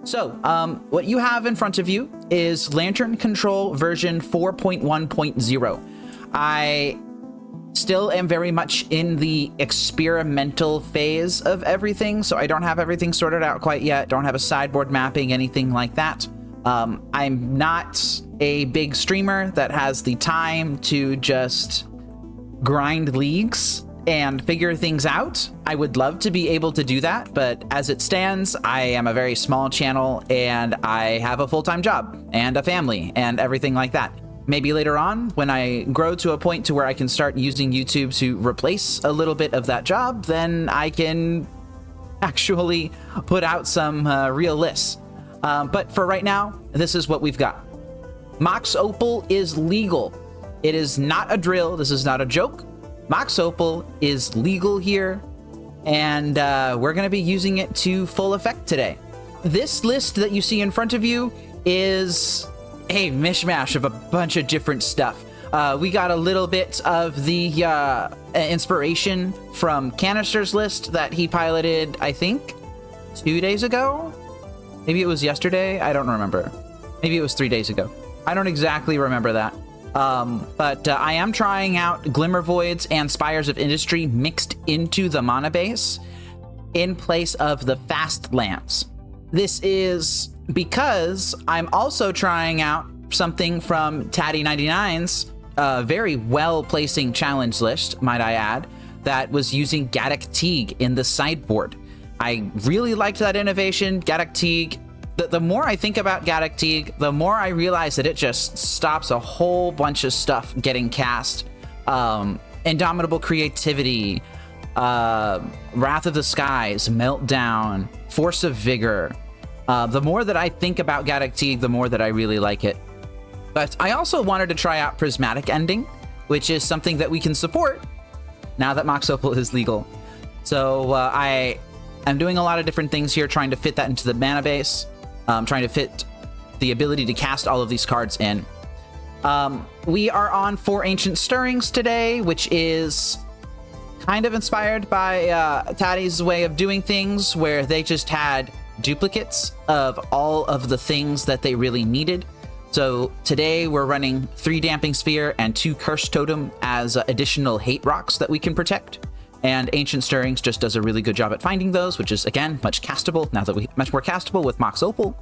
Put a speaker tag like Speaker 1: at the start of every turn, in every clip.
Speaker 1: So, what you have in front of you is Lantern Control version 4.1.0. I still am very much in the experimental phase of everything, so I don't have everything sorted out quite yet. Don't have a sideboard mapping, anything like that. I'm not a big streamer that has the time to just grind leagues and figure things out. I would love to be able to do that, but as it stands, I am a very small channel and I have a full-time job and a family and everything like that. Maybe later on, when I grow to a point to where I can start using YouTube to replace a little bit of that job, then I can actually put out some real lists. But for right now, this is what we've got. Mox Opal is legal. It is not a drill. This is not a joke. Mox Opal is legal here, and we're going to be using it to full effect today. This list that you see in front of you is a mishmash of a bunch of different stuff. We got a little bit of the inspiration from Canister's list that he piloted, I think, 2 days ago? Maybe it was yesterday? I don't remember. Maybe it was 3 days ago. I don't exactly remember that. But I am trying out Glimmer Voids and Spires of Industry mixed into the mana base in place of the fast lamps. This is because I'm also trying out something from Taddy99's very well placing challenge list, might I add, that was using Gaddock Teague in the sideboard. I really liked that innovation, Gaddock Teague. The more I think about Gaddock Teague, the more I realize that it just stops a whole bunch of stuff getting cast. Indomitable Creativity, Wrath of the Skies, Meltdown, Force of Vigor. The more that I think about Gaddock Teague, the more that I really like it. But I also wanted to try out Prismatic Ending, which is something that we can support now that Mox Opal is legal. So I am doing a lot of different things here, trying to fit that into the mana base. Trying to fit the ability to cast all of these cards in. We are on 4 Ancient Stirrings today, which is kind of inspired by Taddy's way of doing things, where they just had duplicates of all of the things that they really needed. So today we're running 3 Damping Sphere and 2 Curse Totem as additional hate rocks that we can protect. And Ancient Stirrings just does a really good job at finding those, which is, again, much more castable with Mox Opal.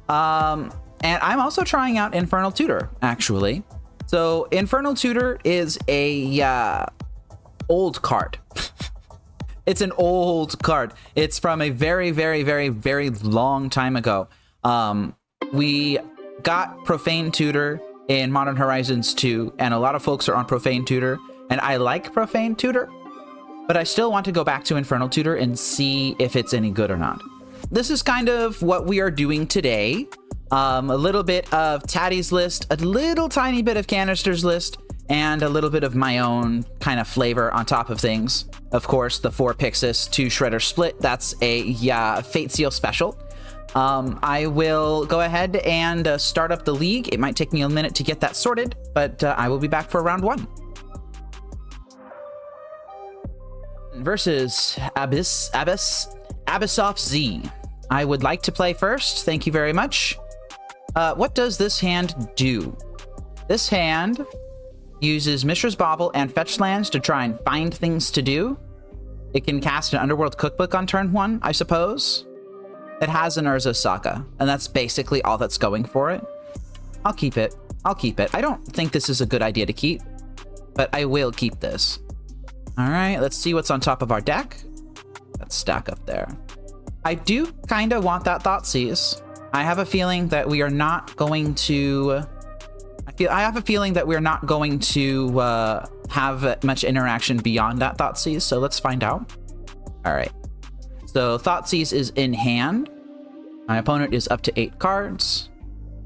Speaker 1: And I'm also trying out Infernal Tutor, actually. So Infernal Tutor is a old card. It's an old card. It's from a very, very, very, very long time ago. We got Profane Tutor in Modern Horizons 2, and a lot of folks are on Profane Tutor, and I like Profane Tutor. But I still want to go back to Infernal Tutor and see if it's any good or not. This is kind of what we are doing today. A little bit of Taddy's list, a little tiny bit of Canister's list, and a little bit of my own kind of flavor on top of things. Of course, the 4 Pyxis, 2 Shredder Split. That's a Fate Seal special. I will go ahead and start up the league. It might take me a minute to get that sorted, but I will be back for round 1. Versus Abyssoft Z. I would like to play first. Thank you very much. What does this hand do? This hand uses Mishra's Bauble and fetch lands to try and find things to do. It can cast an Underworld Cookbook on turn 1, I suppose. It has an Urza Saga, and that's basically all that's going for it. I'll keep it. I'll keep it. I don't think this is a good idea to keep, but I will keep this. All right, let's see what's on top of our deck. Let's stack up there. I do kind of want that Thoughtseize. I have a feeling that we are not going to... I have a feeling that we're not going to have much interaction beyond that Thoughtseize, so let's find out. All right. So Thoughtseize is in hand. My opponent is up to 8 cards.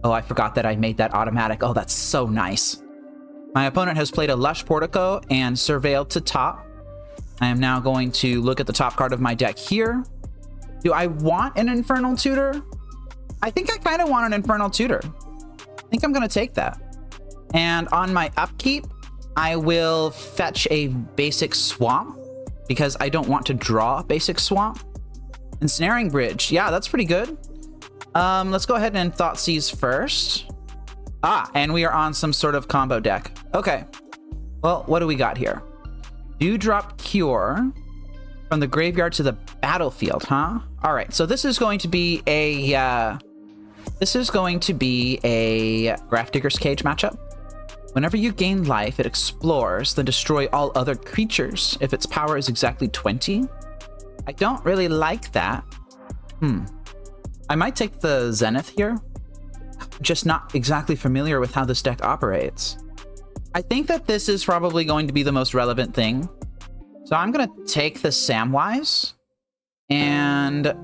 Speaker 1: Oh, I forgot that I made that automatic. Oh, that's so nice. My opponent has played a Lush Portico and Surveilled to top. I am now going to look at the top card of my deck here. Do I want an Infernal Tutor? I think I kind of want an Infernal Tutor. I think I'm going to take that. And on my upkeep, I will fetch a basic Swamp because I don't want to draw a basic Swamp. Ensnaring Bridge. Yeah, that's pretty good. Let's go ahead and Thoughtseize first. Ah, and we are on some sort of combo deck. Okay. Well, what do we got here? Dewdrop Cure from the graveyard to the battlefield, huh? All right, so this is going to be a Grafdigger's Cage matchup. Whenever you gain life, it explores, then destroy all other creatures if its power is exactly 20. I don't really like that. I might take the Zenith here. I'm just not exactly familiar with how this deck operates. I think that this is probably going to be the most relevant thing. So I'm going to take the Samwise. And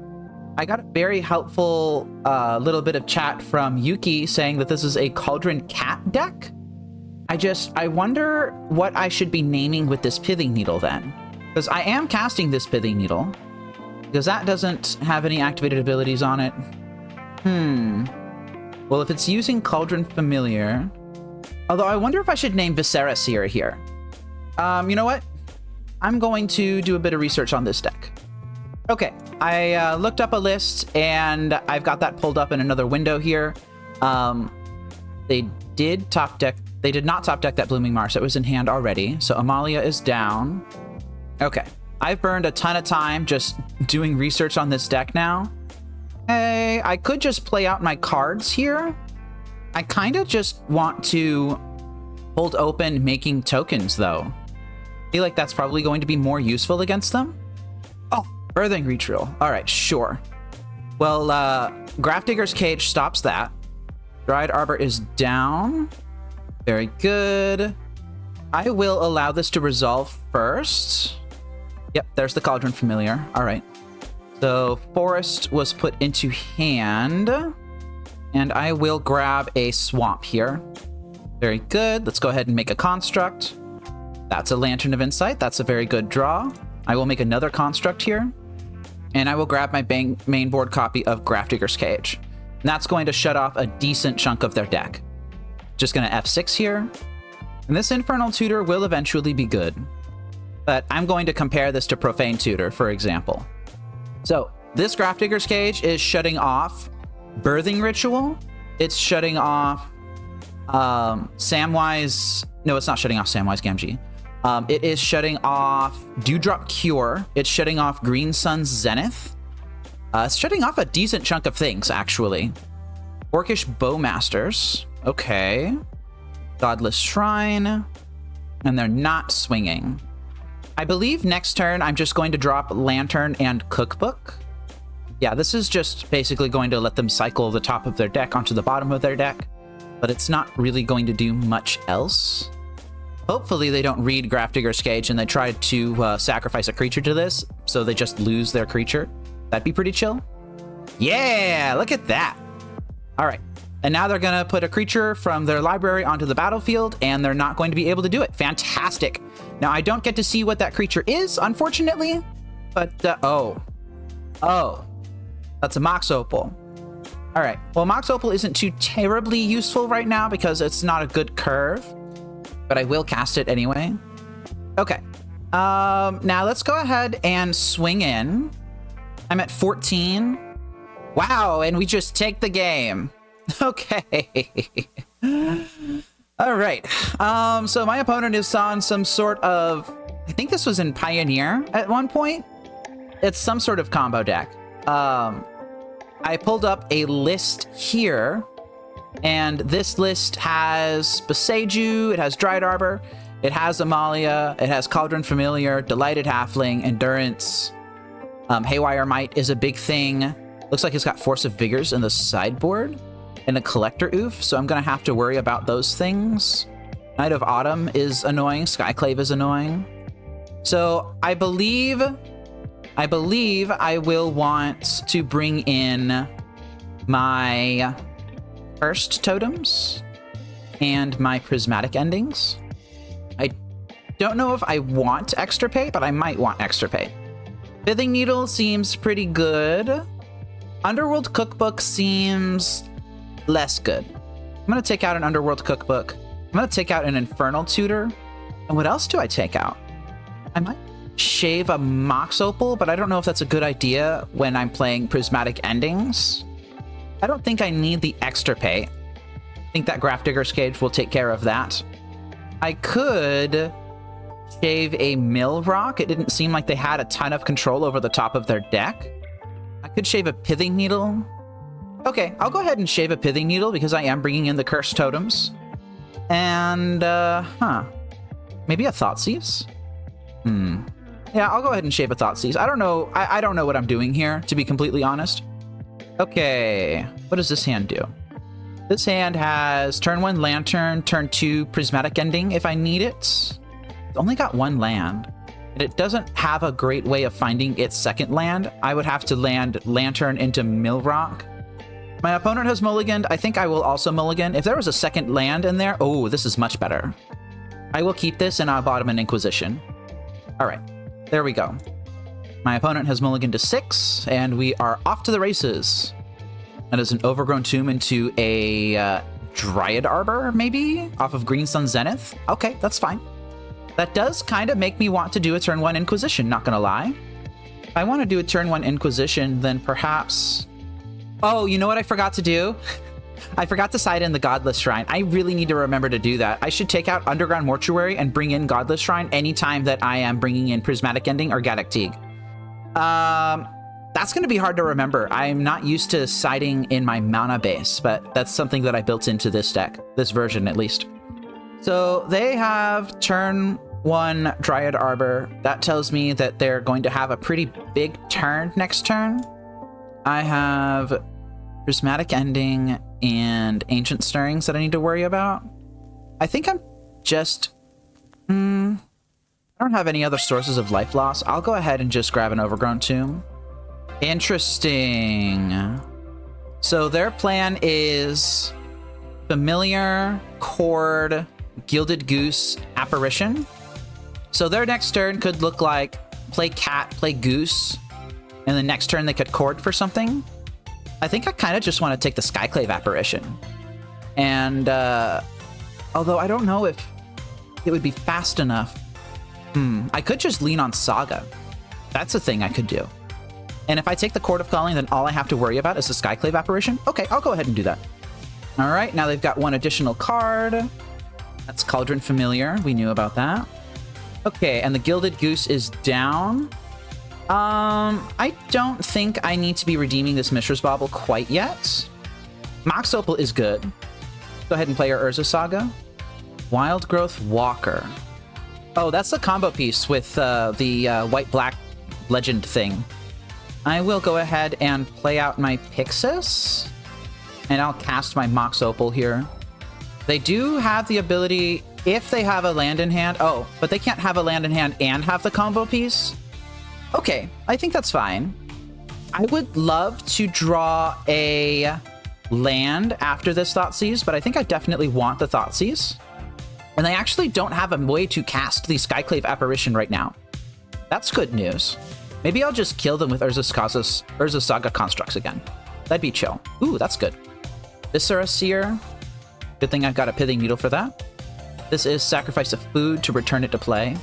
Speaker 1: I got a very helpful little bit of chat from Yuki saying that this is a Cauldron Cat deck. I wonder what I should be naming with this Pithing Needle then. Because I am casting this Pithing Needle. Because that doesn't have any activated abilities on it. Well, if it's using Cauldron Familiar... Although I wonder if I should name Viscera Seer here. You know what? I'm going to do a bit of research on this deck. Okay, I looked up a list, and I've got that pulled up in another window here. They did not top deck that Blooming Marsh. That was in hand already. So Amalia is down. Okay. I've burned a ton of time just doing research on this deck now. Hey, I could just play out my cards here. I kind of just want to hold open making tokens, though. I feel like that's probably going to be more useful against them. Oh, Birthing Ritual. All right, sure. Well, Grafdigger's Cage stops that. Dried Arbor is down. Very good. I will allow this to resolve first. Yep, there's the Cauldron Familiar. All right. So Forest was put into hand. And I will grab a Swamp here. Very good. Let's go ahead and make a Construct. That's a Lantern of Insight. That's a very good draw. I will make another Construct here. And I will grab my main board copy of Grafdigger's Cage. And that's going to shut off a decent chunk of their deck. Just going to F6 here. And this Infernal Tutor will eventually be good. But I'm going to compare this to Profane Tutor, for example. So this Grafdigger's Cage is shutting off Birthing Ritual. It's shutting off Samwise. No, it's not shutting off Samwise Gamgee. It is shutting off Dewdrop Cure. It's shutting off Green Sun's Zenith. It's shutting off a decent chunk of things, actually. Orcish Bowmasters. Okay. Godless Shrine. And they're not swinging. I believe next turn I'm just going to drop Lantern and Cookbook. Yeah, this is just basically going to let them cycle the top of their deck onto the bottom of their deck, but it's not really going to do much else. Hopefully they don't read Grafdigger's Cage and they try to sacrifice a creature to this, so they just lose their creature. That'd be pretty chill. Yeah, look at that. All right. And now they're going to put a creature from their library onto the battlefield, and they're not going to be able to do it. Fantastic. Now, I don't get to see what that creature is, unfortunately, but, oh, that's a Mox Opal. All right. Well, Mox Opal isn't too terribly useful right now because it's not a good curve, but I will cast it anyway. Okay. Now let's go ahead and swing in. I'm at 14. Wow, and we just take the game. Okay. All right. So my opponent is on some sort of, I think this was in Pioneer at one point. It's some sort of combo deck. I pulled up a list here, and this list has Boseiju, it has Dried Arbor, it has Amalia, it has Cauldron Familiar, Delighted Halfling, Endurance. Haywire Might is a big thing. Looks like it's got Force of Vigors in the sideboard. And a Collector Oof, so I'm gonna have to worry about those things. Night of Autumn is annoying, Skyclave is annoying. So I believe I will want to bring in my Cursed Totems and my Prismatic Endings. I don't know if I want Extirpate, but I might want Extirpate. Pithing Needle seems pretty good. Underworld Cookbook seems less good. I'm gonna take out an Underworld Cookbook. I'm gonna take out an Infernal Tutor. And what else do I take out? I might shave a Mox Opal, but I don't know if that's a good idea when I'm playing Prismatic Endings. I don't think I need the extra pay. I think that Grafdigger's Cage will take care of that. I could shave a mill rock. It didn't seem like they had a ton of control over the top of their deck. I could shave a pithing needle. Okay, I'll go ahead and shave a pithing needle because I am bringing in the cursed totems. And, maybe a Thoughtseize? Yeah, I'll go ahead and shave a Thoughtseize. I don't know. I don't know what I'm doing here, to be completely honest. Okay, what does this hand do? This hand has turn 1 Lantern, turn 2 Prismatic Ending if I need it. It's only got 1 land, and it doesn't have a great way of finding its second land. I would have to land Lantern into Millrock. My opponent has mulliganed. I think I will also mulligan. If there was a second land in there, oh, this is much better. I will keep this and I'll bottom an Inquisition. All right, there we go. My opponent has mulliganed to 6, and we are off to the races. That is an Overgrown Tomb into a Dryad Arbor, maybe? Off of Green Sun Zenith? Okay, that's fine. That does kind of make me want to do a turn 1 Inquisition, not gonna lie. If I want to do a turn 1 Inquisition, then perhaps... Oh, you know what I forgot to do? I forgot to side in the Godless Shrine. I really need to remember to do that. I should take out Underground Mortuary and bring in Godless Shrine anytime that I am bringing in Prismatic Ending or Gaddock Teague. That's going to be hard to remember. I'm not used to siding in my mana base, but that's something that I built into this deck, this version at least. So they have turn 1 Dryad Arbor. That tells me that they're going to have a pretty big turn next turn. I have Prismatic Ending and Ancient Stirrings that I need to worry about. I think I'm just... I don't have any other sources of life loss. I'll go ahead and just grab an Overgrown Tomb. Interesting. So their plan is Familiar, Cord, Gilded Goose, Apparition. So their next turn could look like play Cat, play Goose, and the next turn they could Cord for something. I think I kind of just want to take the Skyclave Apparition. And although I don't know if it would be fast enough. I could just lean on Saga. That's a thing I could do. And if I take the Court of Calling, then all I have to worry about is the Skyclave Apparition. Okay, I'll go ahead and do that. All right, now they've got 1 additional card. That's Cauldron Familiar. We knew about that. Okay, and the Gilded Goose is down. I don't think I need to be redeeming this Mishra's Bauble quite yet. Mox Opal is good. Go ahead and play your Urza Saga. Wild Growth Walker. Oh, that's the combo piece with the white-black legend thing. I will go ahead and play out my Pyxis, and I'll cast my Mox Opal here. They do have the ability, if they have a land in hand... Oh, but they can't have a land in hand and have the combo piece? Okay, I think that's fine. I would love to draw a land after this Thoughtseize, but I think I definitely want the Thoughtseize. And they actually don't have a way to cast the Skyclave Apparition right now. That's good news. Maybe I'll just kill them with Urza Saga Constructs again. That'd be chill. Ooh, that's good. Viscera Seer. Good thing I've got a Pithing Needle for that. This is Sacrifice of Food to return it to play.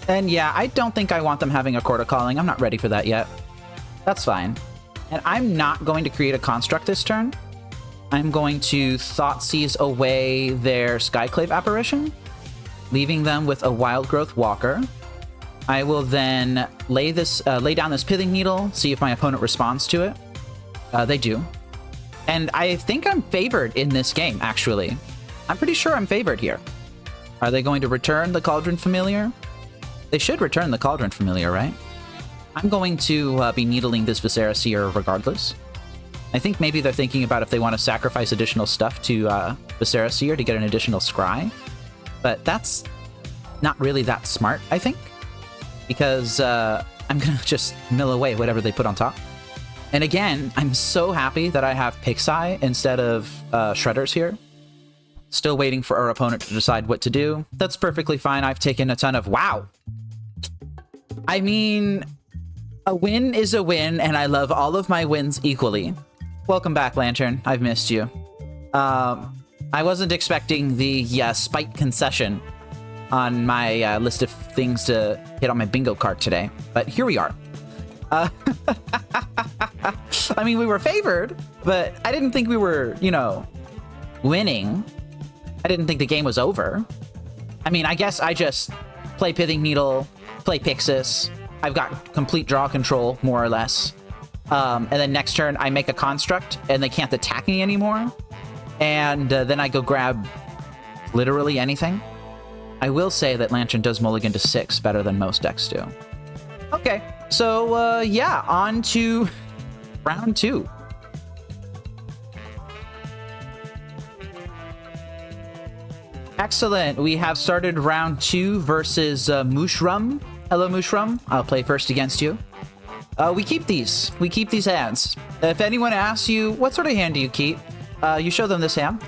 Speaker 1: And yeah, I don't think I want them having a Court of Calling. I'm not ready for that yet. That's fine. And I'm not going to create a Construct this turn. I'm going to Thoughtseize away their Skyclave Apparition, leaving them with a Wild Growth Walker. I will then lay down this Pithing Needle, see if my opponent responds to it. They do. And I think I'm favored in this game, actually. I'm pretty sure I'm favored here. Are they going to return the Cauldron Familiar? They should return the Cauldron Familiar, right? I'm going to be needling this Viscera Seer regardless. I think maybe they're thinking about if they want to sacrifice additional stuff to Viscera Seer to get an additional Scry. But that's not really that smart, I think. Because I'm going to just mill away whatever they put on top. And again, I'm so happy that I have Pyxis instead of Shredders here. Still waiting for our opponent to decide what to do. That's perfectly fine. I've taken a ton of... Wow! I mean, a win is a win, and I love all of my wins equally. Welcome back, Lantern. I've missed you. I wasn't expecting the spite concession on my list of things to hit on my bingo card today, but here we are. I mean, we were favored, but I didn't think we were, you know, winning. I didn't think the game was over. I mean, I guess I just play Pithing Needle, play Pyxis. I've got complete draw control, more or less. And then next turn, I make a construct, and they can't attack me anymore. And then I go grab literally anything. I will say that Lantern does mulligan to 6 better than most decks do. Okay, so yeah, on to round 2. Excellent. We have started round 2 versus Mushroom. Hello, Mushroom. I'll play first against you. We keep these. We keep these hands. If anyone asks you, what sort of hand do you keep? You show them this hand.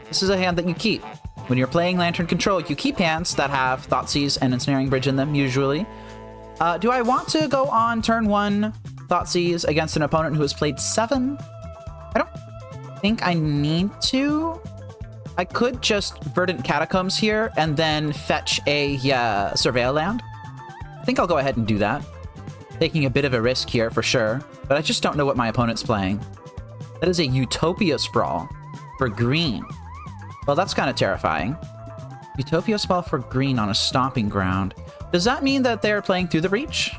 Speaker 1: This is a hand that you keep. When you're playing Lantern Control, you keep hands that have Thoughtseize and Ensnaring Bridge in them, usually. Do I want to go on turn 1 Thoughtseize against an opponent who has played 7? I don't think I need to. I could just Verdant Catacombs here and then fetch a Surveil land. I think I'll go ahead and do that. Taking a bit of a risk here for sure, but I just don't know what my opponent's playing. That is a Utopia Sprawl for green. Well, that's kind of terrifying. Utopia Sprawl for green on a stomping ground. Does that mean that they're playing Through the Breach?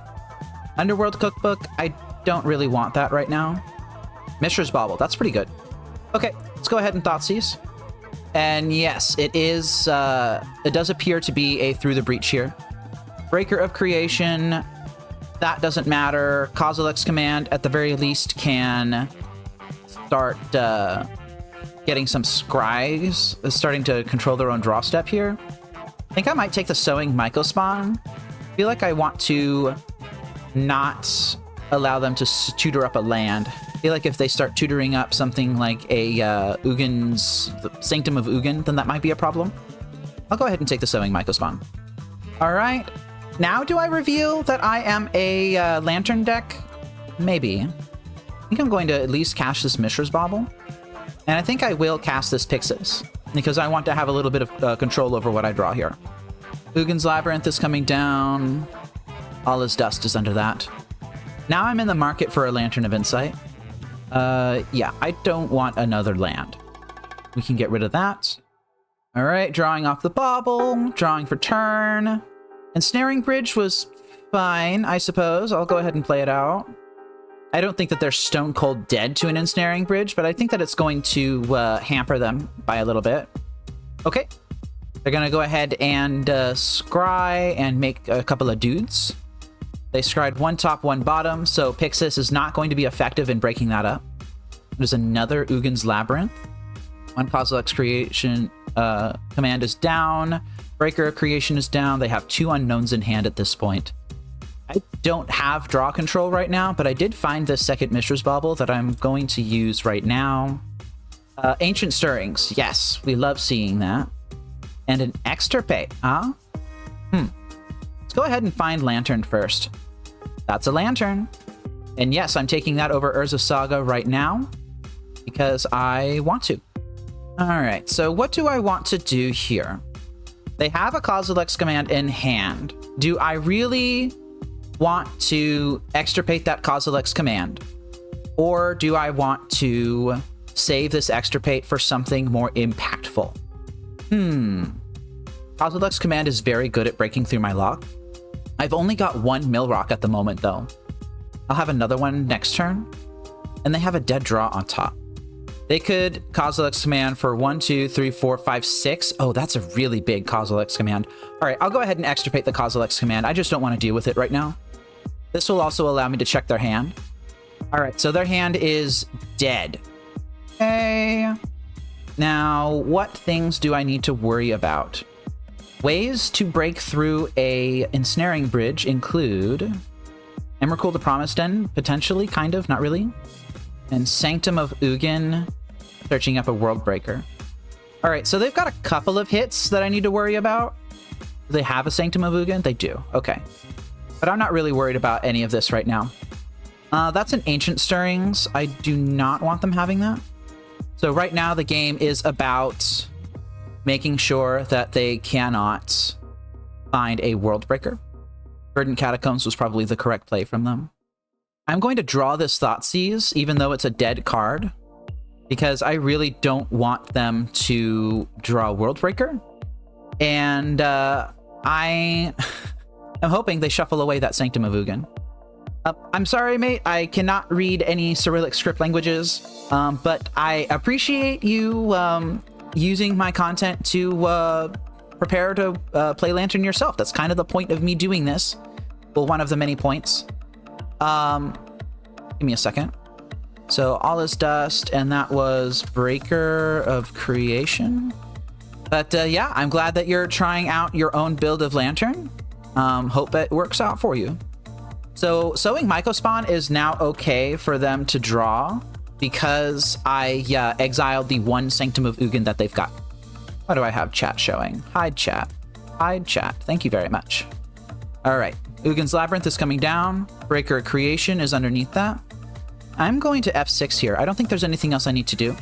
Speaker 1: Underworld Cookbook? I don't really want that right now. Mishra's Bauble, that's pretty good. Okay, let's go ahead and Thoughtseize. And yes, it is, it does appear to be a Through the Breach here. Breaker of Creation, that doesn't matter. Kozilek's Command, at the very least, can start getting some scries, starting to control their own draw step here. I think I might take the Sowing Mycospawn. I feel like I want to not allow them to tutor up a land. I feel like if they start tutoring up something like a Ugin's Sanctum of Ugin, then that might be a problem. I'll go ahead and take the Sowing Mycospawn. All right. Now do I reveal that I am a Lantern deck? Maybe. I think I'm going to at least cast this Mishra's Bauble. And I think I will cast this Pyxis, because I want to have a little bit of control over what I draw here. Ugin's Labyrinth is coming down. All his dust is under that. Now I'm in the market for a Lantern of Insight. Yeah, I don't want another land. We can get rid of that. All right, drawing off the Bauble, drawing for turn. Ensnaring Bridge was fine, I suppose. I'll go ahead and play it out. I don't think that they're stone cold dead to an Ensnaring Bridge, but I think that it's going to hamper them by a little bit. Okay. They're going to go ahead and scry and make a couple of dudes. They scried 1 top, 1 bottom, so Pyxis is not going to be effective in breaking that up. There's another Ugin's Labyrinth. 1 Kozilek's Creation command is down. Breaker of Creation is down. They have 2 unknowns in hand at this point. I don't have draw control right now, but I did find this second Mishra's Bauble that I'm going to use right now. Ancient Stirrings. Yes, we love seeing that. And an Extirpate, huh? Let's go ahead and find Lantern first. That's a Lantern. And yes, I'm taking that over Urza Saga right now because I want to. All right, so what do I want to do here? They have a Kozilek's Command in hand. Do I really want to extirpate that Kozilek's Command? Or do I want to save this extirpate for something more impactful? Kozilek's Command is very good at breaking through my lock. I've only got 1 Millrock at the moment, though. I'll have another one next turn. And they have a dead draw on top. They could Kozilek's Command for 1, 2, 3, 4, 5, 6. Oh, that's a really big Kozilek's Command. All right, I'll go ahead and extirpate the Kozilek's Command. I just don't want to deal with it right now. This will also allow me to check their hand. All right, so their hand is dead. Okay. Now, what things do I need to worry about? Ways to break through a Ensnaring Bridge include Emrakul the Promised End, potentially, kind of, not really. And Sanctum of Ugin, searching up a World Breaker. All right, so they've got a couple of hits that I need to worry about. Do they have a Sanctum of Ugin? They do. Okay. But I'm not really worried about any of this right now. That's an Ancient Stirrings. I do not want them having that. So right now the game is about making sure that they cannot find a World Breaker. Verdant Catacombs was probably the correct play from them. I'm going to draw this Thoughtseizes, even though it's a dead card, because I really don't want them to draw Worldbreaker. And I am hoping they shuffle away that Sanctum of Ugin. I'm sorry, mate. I cannot read any Cyrillic script languages, but I appreciate you using my content to prepare to play Lantern yourself. That's kind of the point of me doing this. Well, one of the many points. Give me a second. So All is Dust, and that was Breaker of Creation. But yeah, I'm glad that you're trying out your own build of Lantern. Hope it works out for you. So Sowing Mycospawn is now okay for them to draw because I exiled the one Sanctum of Ugin that they've got. Why do I have chat showing? Hide chat. Hide chat. Thank you very much. All right. Ugin's Labyrinth is coming down. Breaker of Creation is underneath that. I'm going to F6 here. I don't think there's anything else I need to do.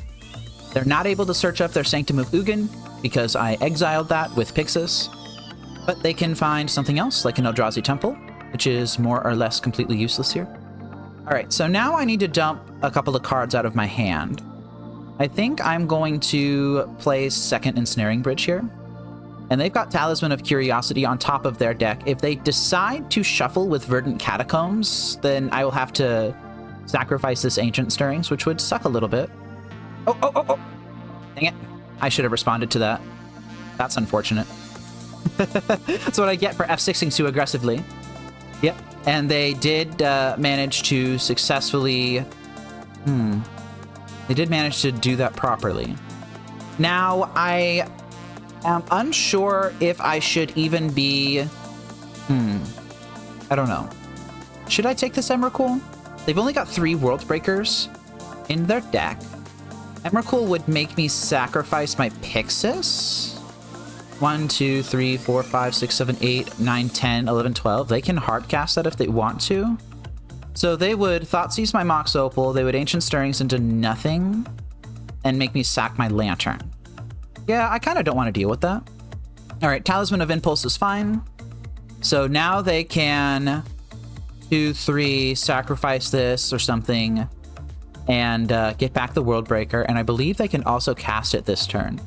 Speaker 1: They're not able to search up their Sanctum of Ugin because I exiled that with Pyxis. But they can find something else, like an Eldrazi Temple, which is more or less completely useless here. All right, so now I need to dump a couple of cards out of my hand. I think I'm going to play second Ensnaring Bridge here. And they've got Talisman of Curiosity on top of their deck. If they decide to shuffle with Verdant Catacombs, then I will have to sacrifice this Ancient Stirrings, which would suck a little bit. Oh. Dang it. I should have responded to that. That's unfortunate. That's what I get for F6ing too aggressively. Yep. And they did manage to successfully... They did manage to do that properly. Now, I am unsure if I should even be... I don't know. Should I take this Emrakul? They've only got 3 World Breakers in their deck. Emrakul would make me sacrifice my Pyxis. 1, 2, 3, 4, 5, 6, 7, 8, 9, 10, 11, 12. They can hardcast that if they want to. So they would Thoughtseize my Mox Opal, they would Ancient Stirrings into nothing, and make me sack my Lantern. Yeah, I kind of don't want to deal with that. Alright, Talisman of Impulse is fine. So now they can 2, 3, sacrifice this or something, and get back the World Breaker, and I believe they can also cast it this turn.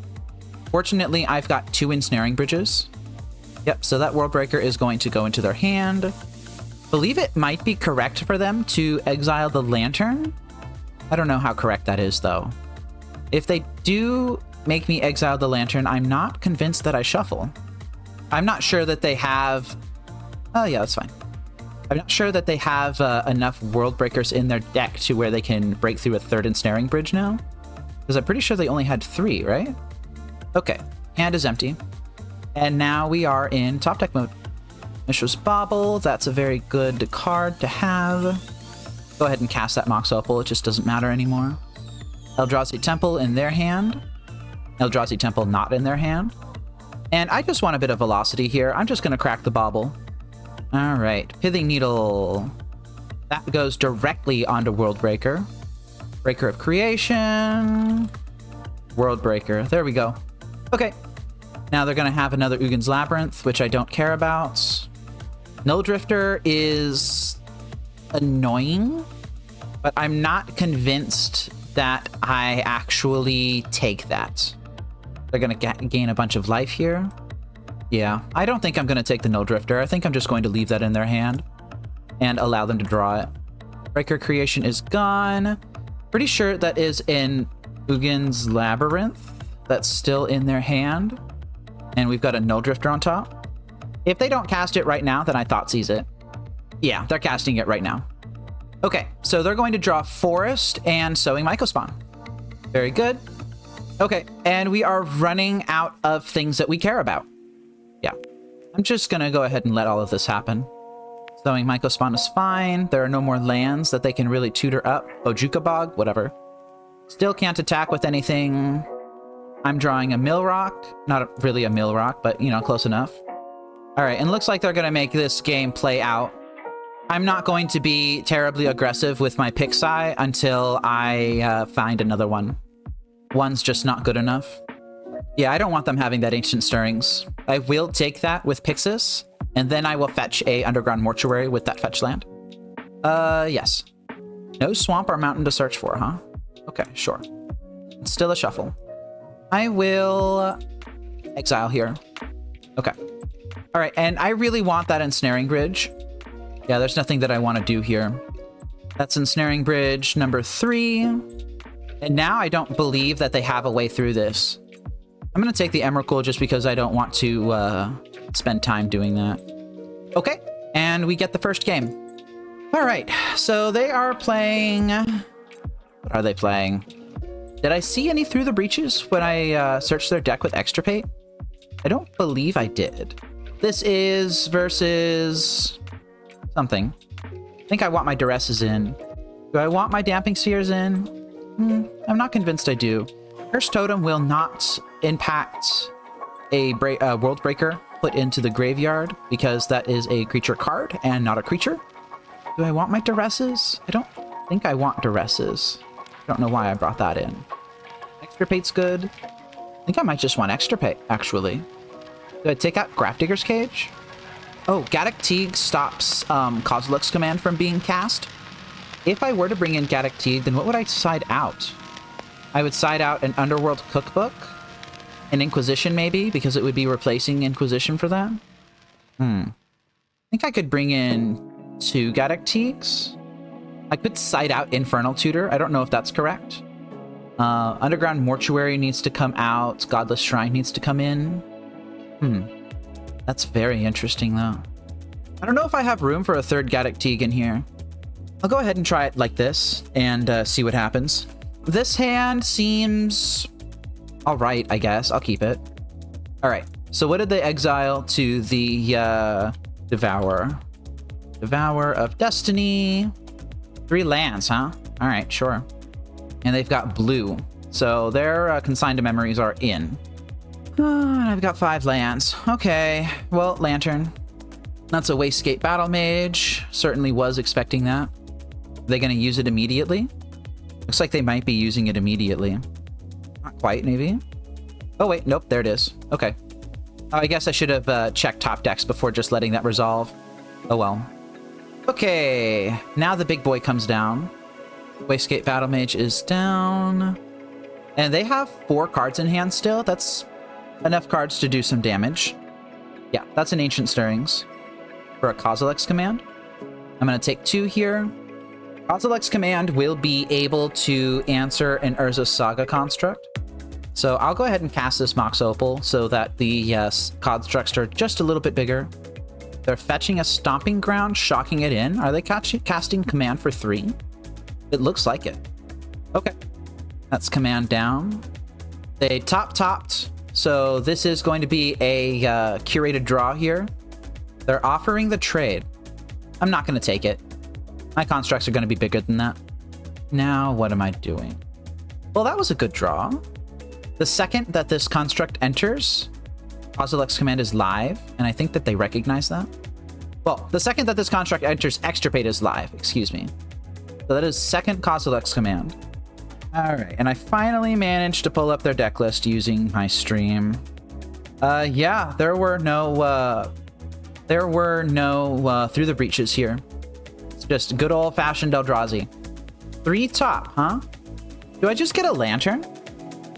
Speaker 1: Fortunately, I've got 2 Ensnaring Bridges. Yep, so that World Breaker is going to go into their hand. Believe it might be correct for them to exile the Lantern. I don't know how correct that is, though. If they do make me exile the Lantern, I'm not convinced that I shuffle. I'm not sure that they have... Oh, yeah, that's fine. I'm not sure that they have enough World Breakers in their deck to where they can break through a 3rd Ensnaring Bridge now. Because I'm pretty sure they only had 3, right? Okay, hand is empty. And now we are in top deck mode. Mishra's Bauble, that's a very good card to have. Go ahead and cast that Mox Opal, it just doesn't matter anymore. Eldrazi Temple in their hand. Eldrazi Temple not in their hand. And I just want a bit of velocity here. I'm just going to crack the Bauble. All right, Pithing Needle. That goes directly onto World Breaker. Breaker of Creation. World Breaker. There we go. Okay. Now they're going to have another Ugin's Labyrinth, which I don't care about. Null Drifter is annoying, but I'm not convinced that I actually take that. They're going to gain a bunch of life here. Yeah, I don't think I'm going to take the Null Drifter. I think I'm just going to leave that in their hand and allow them to draw it. Breaker Creation is gone. Pretty sure that is in Ugin's Labyrinth. That's still in their hand. And we've got a Null Drifter on top. If they don't cast it right now, then I Thoughtseize it. Yeah, they're casting it right now. Okay, so they're going to draw Forest and Sowing Mycospawn. Very good. Okay, and we are running out of things that we care about. Yeah, I'm just going to go ahead and let all of this happen. Sowing Mycospawn is fine. There are no more lands that they can really tutor up. Bojuka Bog, whatever. Still can't attack with anything. I'm drawing a Mill Rock. Not really a Mill Rock, but, you know, close enough. All right, and looks like they're going to make this game play out. I'm not going to be terribly aggressive with my Pyxis until I find another one. One's just not good enough. Yeah, I don't want them having that Ancient Stirrings. I will take that with Pyxis, and then I will fetch a Underground Mortuary with that fetch land. Yes. No swamp or mountain to search for, huh? Okay, sure. It's still a shuffle. I will exile here. Okay. All right, and I really want that ensnaring bridge. Yeah, there's nothing that I want to do here. That's ensnaring bridge number 3. And now I don't believe that they have a way through this. I'm going to take the Emrakul just because I don't want to spend time doing that. Okay, and we get the first game. All right, so they are playing... What are they playing? Did I see any Through the Breaches when I searched their deck with Extirpate? I don't believe I did. This is versus something. I think I want my Duresses in. Do I want my Damping Spheres in? I'm not convinced I do. Curse Totem will not impact a World Breaker put into the graveyard because that is a creature card and not a creature. Do I want my Duresses? I don't think I want Duresses. I don't know why I brought that in. Extirpate's good. I think I might just want Extirpate, actually. Do I take out Grafdigger's Cage? Oh, Gaddock Teague stops Kozilek's Command from being cast. If I were to bring in Gaddock Teague, then what would I side out? I would side out an Underworld Cookbook, an Inquisition maybe, because it would be replacing Inquisition for that. I think I could bring in 2 Gaddock Teagues. I could side out Infernal Tutor. I don't know if that's correct. Underground Mortuary needs to come out. Godless Shrine needs to come in. That's very interesting, though. I don't know if I have room for a 3rd Gaddock Teague in here. I'll go ahead and try it like this and see what happens. This hand seems all right, I guess. I'll keep it. All right. So what did they exile to the Devourer? Devourer of Destiny. 3 lands, huh? All right, sure. And they've got blue. So their Consigned to Memories are in. And I've got 5 lands. Okay. Well, Lantern. That's a Wastegate Battle Mage. Certainly was expecting that. Are they going to use it immediately? Looks like they might be using it immediately. Not quite, maybe. Oh, wait. Nope. There it is. Okay. Oh, I guess I should have checked top decks before just letting that resolve. Oh, well. Okay. Now the big boy comes down. Wastegate Battle Mage is down. And they have 4 cards in hand still. That's enough cards to do some damage. Yeah, that's an Ancient Stirrings for a Kozilek's Command. I'm going to take 2 here. Kozilek's Command will be able to answer an Urza's Saga construct. So I'll go ahead and cast this Mox Opal so that the constructs are just a little bit bigger. They're fetching a Stomping Ground, shocking it in. Are they casting Command for 3? It looks like it. Okay. That's Command down. They topped. So this is going to be a curated draw here. They're offering the trade. I'm not going to take it. My constructs are going to be bigger than that. Now, what am I doing? Well, that was a good draw. The second that this construct enters, Kozilek's Command is live, and I think that they recognize that. Well, the second that this construct enters, Extirpate is live, excuse me. So that is second Kozilek's Command. All right, and I finally managed to pull up their deck list using my stream. Yeah, there were no Through the Breaches here. It's just good old-fashioned Eldrazi. 3 top, huh? Do I just get a Lantern?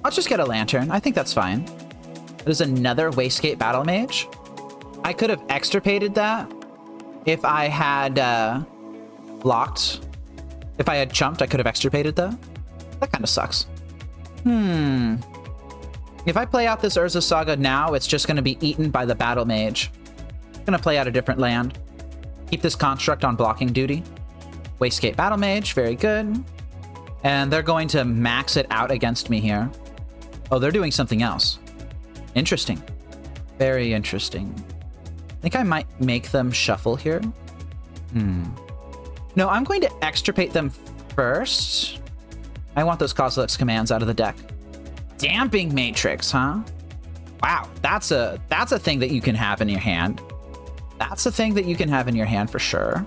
Speaker 1: I'll just get a Lantern. I think that's fine. There's another Wastegate Battle Mage. I could have extirpated that if I had blocked. If I had chumped, I could have extirpated that. That kind of sucks. If I play out this Urza Saga now, it's just going to be eaten by the Battle Mage. I'm going to play out a different land. Keep this construct on blocking duty. Wastegate Battle Mage, very good. And they're going to max it out against me here. Oh, they're doing something else. Interesting. Very interesting. I think I might make them shuffle here. No, I'm going to extirpate them first. I want those Kozilek's Commands out of the deck. Damping Matrix, huh? Wow, that's a thing that you can have in your hand. That's a thing that you can have in your hand for sure.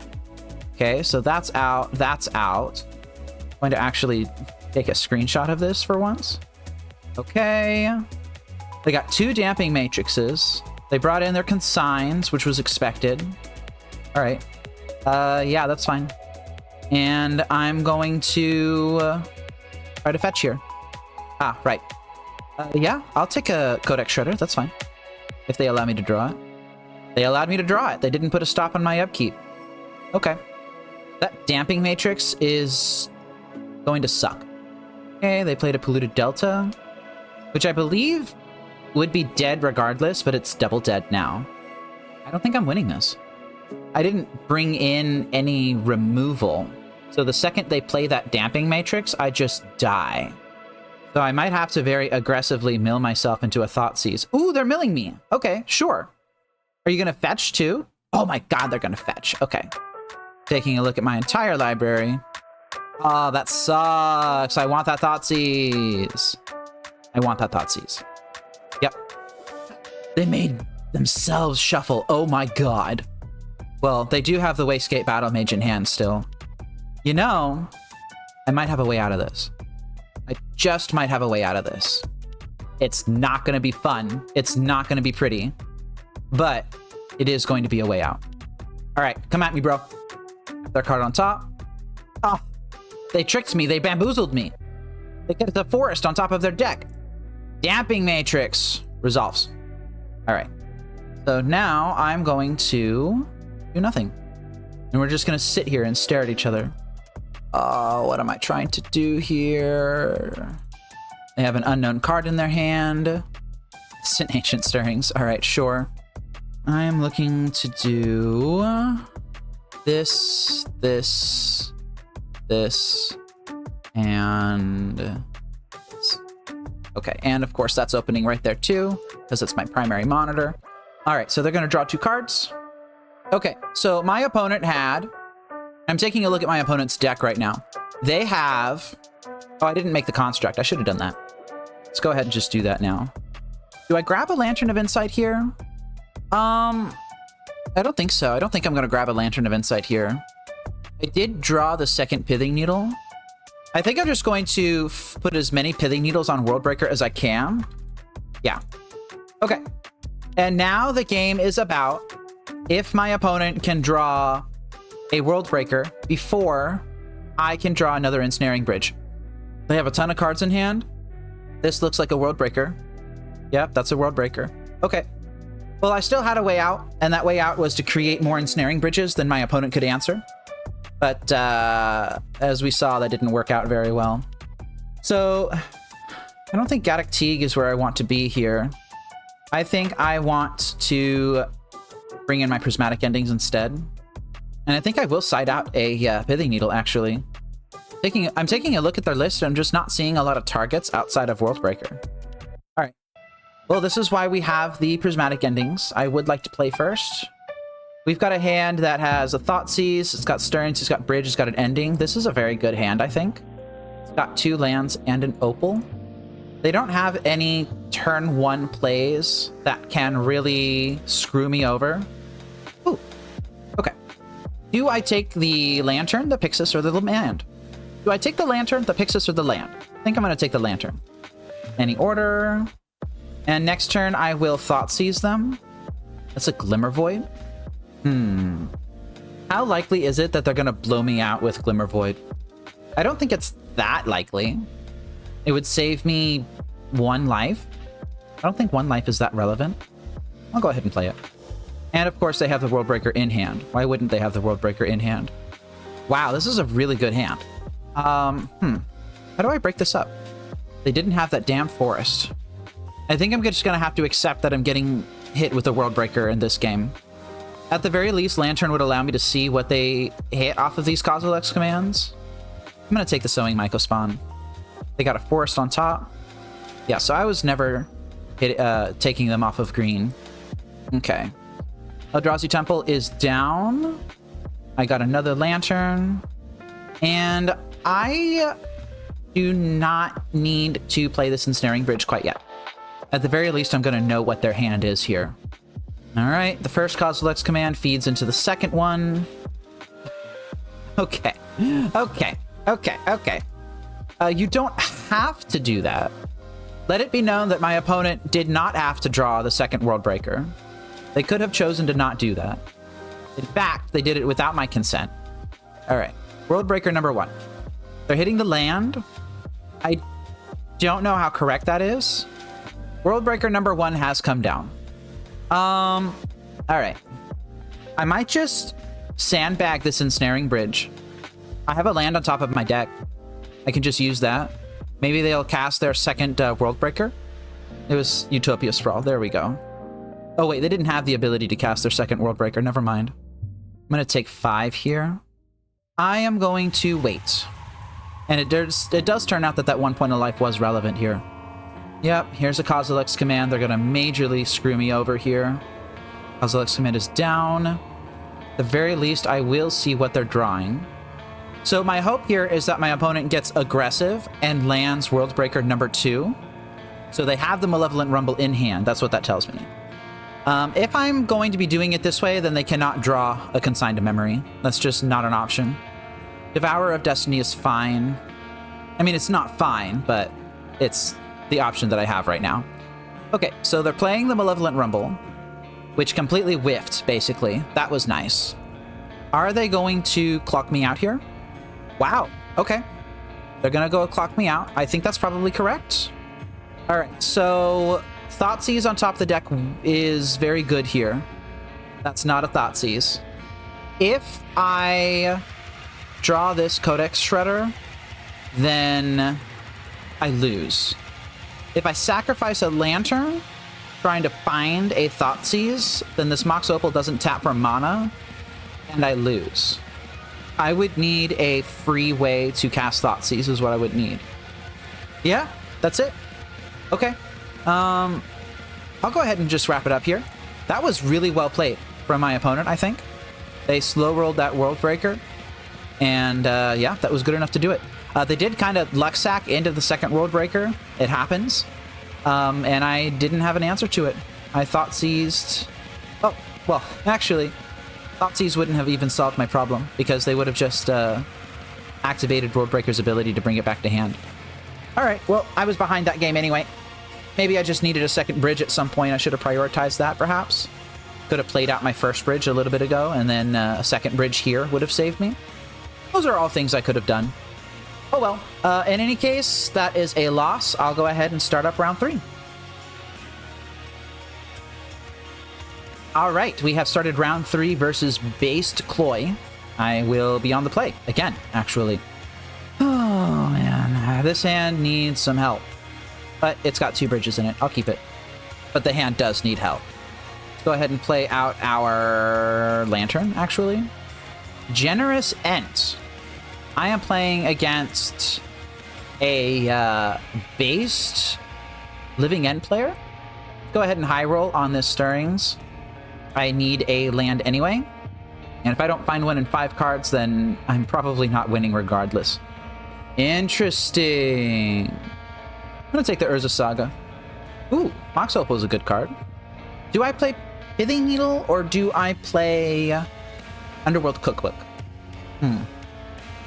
Speaker 1: Okay, so that's out. That's out. I'm going to actually take a screenshot of this for once. Okay. They got 2 Damping Matrixes. They brought in their Consigns, which was expected. All right. Yeah, that's fine. And I'm going to try to fetch here. Ah, right. Yeah, I'll take a Codex Shredder. That's fine. If they allow me to draw it. They allowed me to draw it. They didn't put a stop on my upkeep. Okay. That Damping Matrix is going to suck. Okay, they played a Polluted Delta, which I believe would be dead regardless, but it's double dead now. I don't think I'm winning this. I didn't bring in any removal. So the second they play that Damping Matrix, I just die. So I might have to very aggressively mill myself into a Thoughtseize. Ooh, they're milling me. Okay, sure. Are you going to fetch too? Oh my god, they're going to fetch. Okay. Taking a look at my entire library. Oh, that sucks. I want that Thoughtseize. I want that Thoughtseize. Yep. They made themselves shuffle. Oh my god. Well, they do have the Wastegate Battle Mage in hand still. You know, I might have a way out of this. I just might have a way out of this. It's not going to be fun. It's not going to be pretty. But it is going to be a way out. All right, come at me, bro. Their card on top. Oh, they tricked me. They bamboozled me. They get the forest on top of their deck. Damping Matrix resolves. All right. So now I'm going to do nothing. And we're just going to sit here and stare at each other. Oh, what am I trying to do here? They have an unknown card in their hand. It's an Ancient Stirrings. All right, sure. I am looking to do this, and this. Okay, and of course that's opening right there too, because it's my primary monitor. All right, so they're going to draw 2 cards. Okay, so my opponent had... I'm taking a look at my opponent's deck right now. They have... Oh, I didn't make the construct. I should have done that. Let's go ahead and just do that now. Do I grab a Lantern of Insight here? I don't think so. I don't think I'm going to grab a Lantern of Insight here. I did draw the second Pithing Needle. I think I'm just going to put as many Pithing Needles on Worldbreaker as I can. Yeah. Okay. And now the game is about if my opponent can draw a Worldbreaker before I can draw another Ensnaring Bridge. They have a ton of cards in hand. This looks like a Worldbreaker. Yep, that's a Worldbreaker. Okay. Well, I still had a way out, and that way out was to create more Ensnaring Bridges than my opponent could answer. But as we saw, that didn't work out very well. So I don't think Gaddock Teague is where I want to be here. I think I want to bring in my Prismatic Endings instead. And I think I will side out a Pithing Needle, actually. I'm taking a look at their list, and I'm just not seeing a lot of targets outside of Worldbreaker. All right. Well, this is why we have the Prismatic Endings. I would like to play first. We've got a hand that has a Thoughtseize, it's got Stirrings, it's got Bridge, it's got an Ending. This is a very good hand, I think. It's got 2 lands and an Opal. They don't have any turn 1 plays that can really screw me over. Ooh. Okay. Do I take the Lantern, the Pyxis, or the land? Do I take the Lantern, the Pyxis, or the land? I think I'm going to take the Lantern. Any order. And next turn, I will Thoughtseize them. That's a Glimmer Void. How likely is it that they're going to blow me out with Glimmer Void? I don't think it's that likely. It would save me 1 life. I don't think 1 life is that relevant. I'll go ahead and play it. And of course, they have the Worldbreaker in hand. Why wouldn't they have the Worldbreaker in hand? Wow, this is a really good hand. How do I break this up? They didn't have that damn forest. I think I'm just going to have to accept that I'm getting hit with a Worldbreaker in this game. At the very least, Lantern would allow me to see what they hit off of these Kozilek's commands. I'm going to take the Sowing Mycospawn. They got a forest on top. Yeah, so I was never taking them off of green. Okay. Eldrazi Temple is down. I got another Lantern. And I do not need to play this Ensnaring Bridge quite yet. At the very least, I'm going to know what their hand is here. All right, the first Kozilek's command feeds into the second one. Okay. You don't have to do that. Let it be known that my opponent did not have to draw the second Worldbreaker. They could have chosen to not do that. In fact, they did it without my consent. All right. World Breaker number 1. They're hitting the land. I don't know how correct that is. World Breaker number 1 has come down. All right. I might just sandbag this Ensnaring Bridge. I have a land on top of my deck. I can just use that. Maybe they'll cast their second World Breaker. It was Utopia Sprawl. There we go. Oh, wait. They didn't have the ability to cast their second World Breaker. Never mind. I'm going to take 5 here. I am going to wait. And it does turn out that that 1 point of life was relevant here. Yep, here's a Kozilek's Command. They're going to majorly screw me over here. Kozilek's Command is down. At the very least, I will see what they're drawing. So my hope here is that my opponent gets aggressive and lands World Breaker number 2. So they have the Malevolent Rumble in hand. That's what that tells me. If I'm going to be doing it this way, then they cannot draw a Consigned to Memory. That's just not an option. Devourer of Destiny is fine. I mean, it's not fine, but it's the option that I have right now. Okay, so they're playing the Malevolent Rumble, which completely whiffed, basically. That was nice. Are they going to clock me out here? Wow, okay. They're gonna go clock me out. I think that's probably correct. All right, so Thoughtseize on top of the deck is very good here. That's not a Thoughtseize. If I draw this Codex Shredder, then I lose. If I sacrifice a Lantern trying to find a Thoughtseize, then this Mox Opal doesn't tap for mana, and I lose. I would need a free way to cast Thoughtseize is what I would need. Yeah, that's it. Okay. I'll go ahead and just wrap it up here. That was really well played from my opponent, I think. They slow rolled that World Breaker. And yeah, that was good enough to do it. They did kind of luck sack into the second World Breaker. It happens. And I didn't have an answer to it. I Thoughtseized... Oh, well, actually, Thoughtseize wouldn't have even solved my problem because they would have just activated World Breaker's ability to bring it back to hand. All right, well, I was behind that game anyway. Maybe I just needed a second bridge at some point. I should have prioritized that, perhaps. Could have played out my first bridge a little bit ago, and then a second bridge here would have saved me. Those are all things I could have done. Oh well. In any case, that is a loss. I'll go ahead and start up round 3. All right, we have started round 3 versus Based Cloy. I will be on the play again, actually. Oh man, this hand needs some help. But it's got 2 bridges in it. I'll keep it. But the hand does need help. Let's go ahead and play out our Lantern, actually. Generous Ent. I am playing against a based Living End player. Go ahead and high roll on this Stirrings. I need a land anyway. And if I don't find one in 5 cards, then I'm probably not winning regardless. Interesting. I'm going to take the Urza Saga. Ooh, Mox Opal is a good card. Do I play Pithing Needle or do I play Underworld Cookbook? I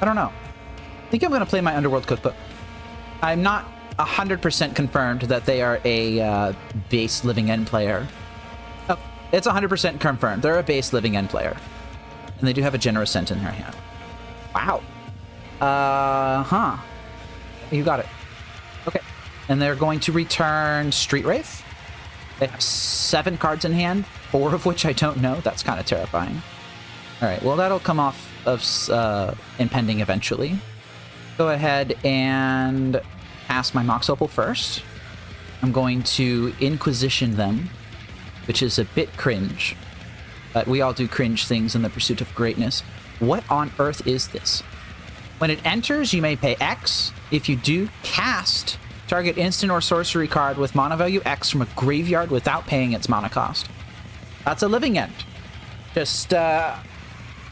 Speaker 1: don't know. I think I'm going to play my Underworld Cookbook. I'm not 100% confirmed that they are a base Living End player. Oh, it's 100% confirmed. They're a base Living End player. And they do have a Generous Ent in their hand. Wow. You got it. Okay. And they're going to return Street Wraith. They have 7 cards in hand, 4 of which I don't know. That's kind of terrifying. All right, well, that'll come off of Impending eventually. Go ahead and cast my Mox Opal first. I'm going to Inquisition them, which is a bit cringe. But we all do cringe things in the pursuit of greatness. What on earth is this? When it enters, you may pay X. If you do, cast target instant or sorcery card with mana value X from a graveyard without paying its mana cost. That's a Living End. Just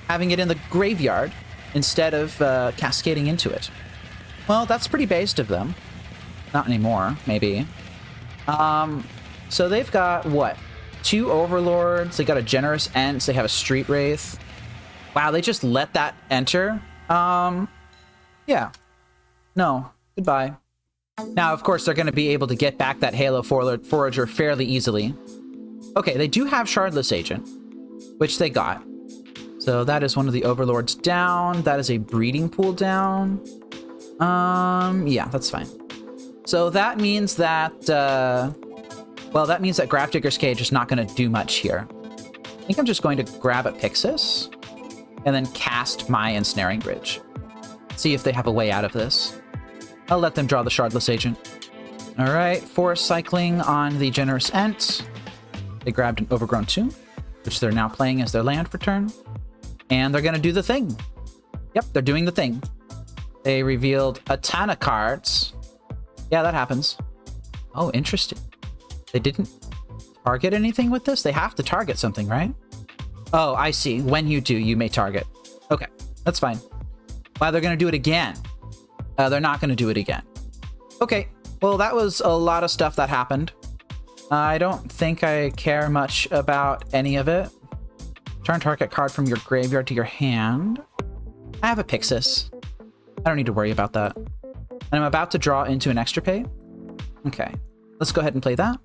Speaker 1: having it in the graveyard instead of cascading into it. Well, that's pretty based of them. Not anymore, maybe. So they've got, what? 2 Overlords. They got a Generous Ent. They have a Street Wraith. Wow, they just let that enter? Yeah. No. Goodbye. Now, of course, they're going to be able to get back that Halo Forager fairly easily. Okay, they do have Shardless Agent, which they got. So that is one of the overlords down. That is a breeding pool down. Yeah, that's fine. So that means that, well, that means that Grafdigger's Cage is not going to do much here. I think I'm just going to grab a Pyxis and then cast my Ensnaring Bridge. See if they have a way out of this. I'll let them draw the Shardless Agent. All right, forest cycling on the Generous Ent. They grabbed an Overgrown Tomb, which they're now playing as their land for turn. And they're going to do the thing. Yep, they're doing the thing. They revealed a ton of cards. Yeah, that happens. Oh, interesting. They didn't target anything with this? They have to target something, right? Oh, I see. When you do, you may target. Okay, that's fine. Wow, they're going to do it again. They're not going to do it again. Okay, well, that was a lot of stuff that happened. I don't think I care much about any of it. Turn target card from your graveyard to your hand. I have a Pyxis. I don't need to worry about that. And I'm about to draw into an extra pay. Okay, let's go ahead and play that.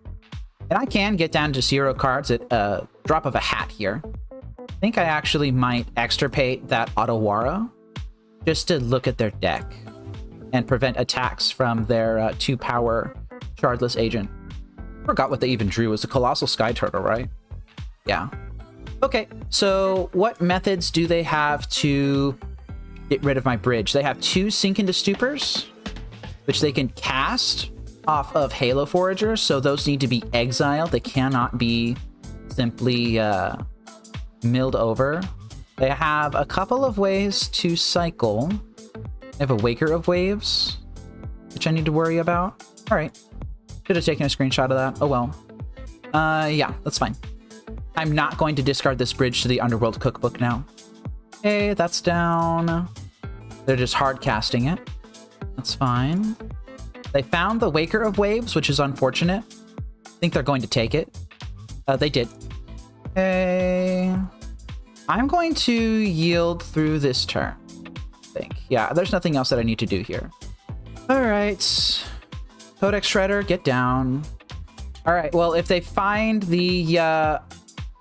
Speaker 1: And I can get down to 0 cards at a drop of a hat here. I think I actually might extirpate that Otawara just to look at their deck and prevent attacks from their 2-power Shardless Agent. Forgot what they even drew. It was a Colossal Sky Turtle, right? Yeah. Okay, so what methods do they have to get rid of my bridge? They have 2 Sink into Stupors, which they can cast off of Halo Forager, so those need to be exiled. They cannot be simply milled over. They have a couple of ways to cycle. They have a Waker of Waves, which I need to worry about. All right. Should have taken a screenshot of that. Oh, well. Yeah, that's fine. I'm not going to discard this bridge to the Underworld Cookbook now. Okay, that's down. They're just hard casting it. That's fine. They found the Waker of Waves, which is unfortunate. I think they're going to take it. They did. Okay. I'm going to yield through this turn. I think. Yeah, there's nothing else that I need to do here. All right. Codex Shredder, get down. All right, well, if they find the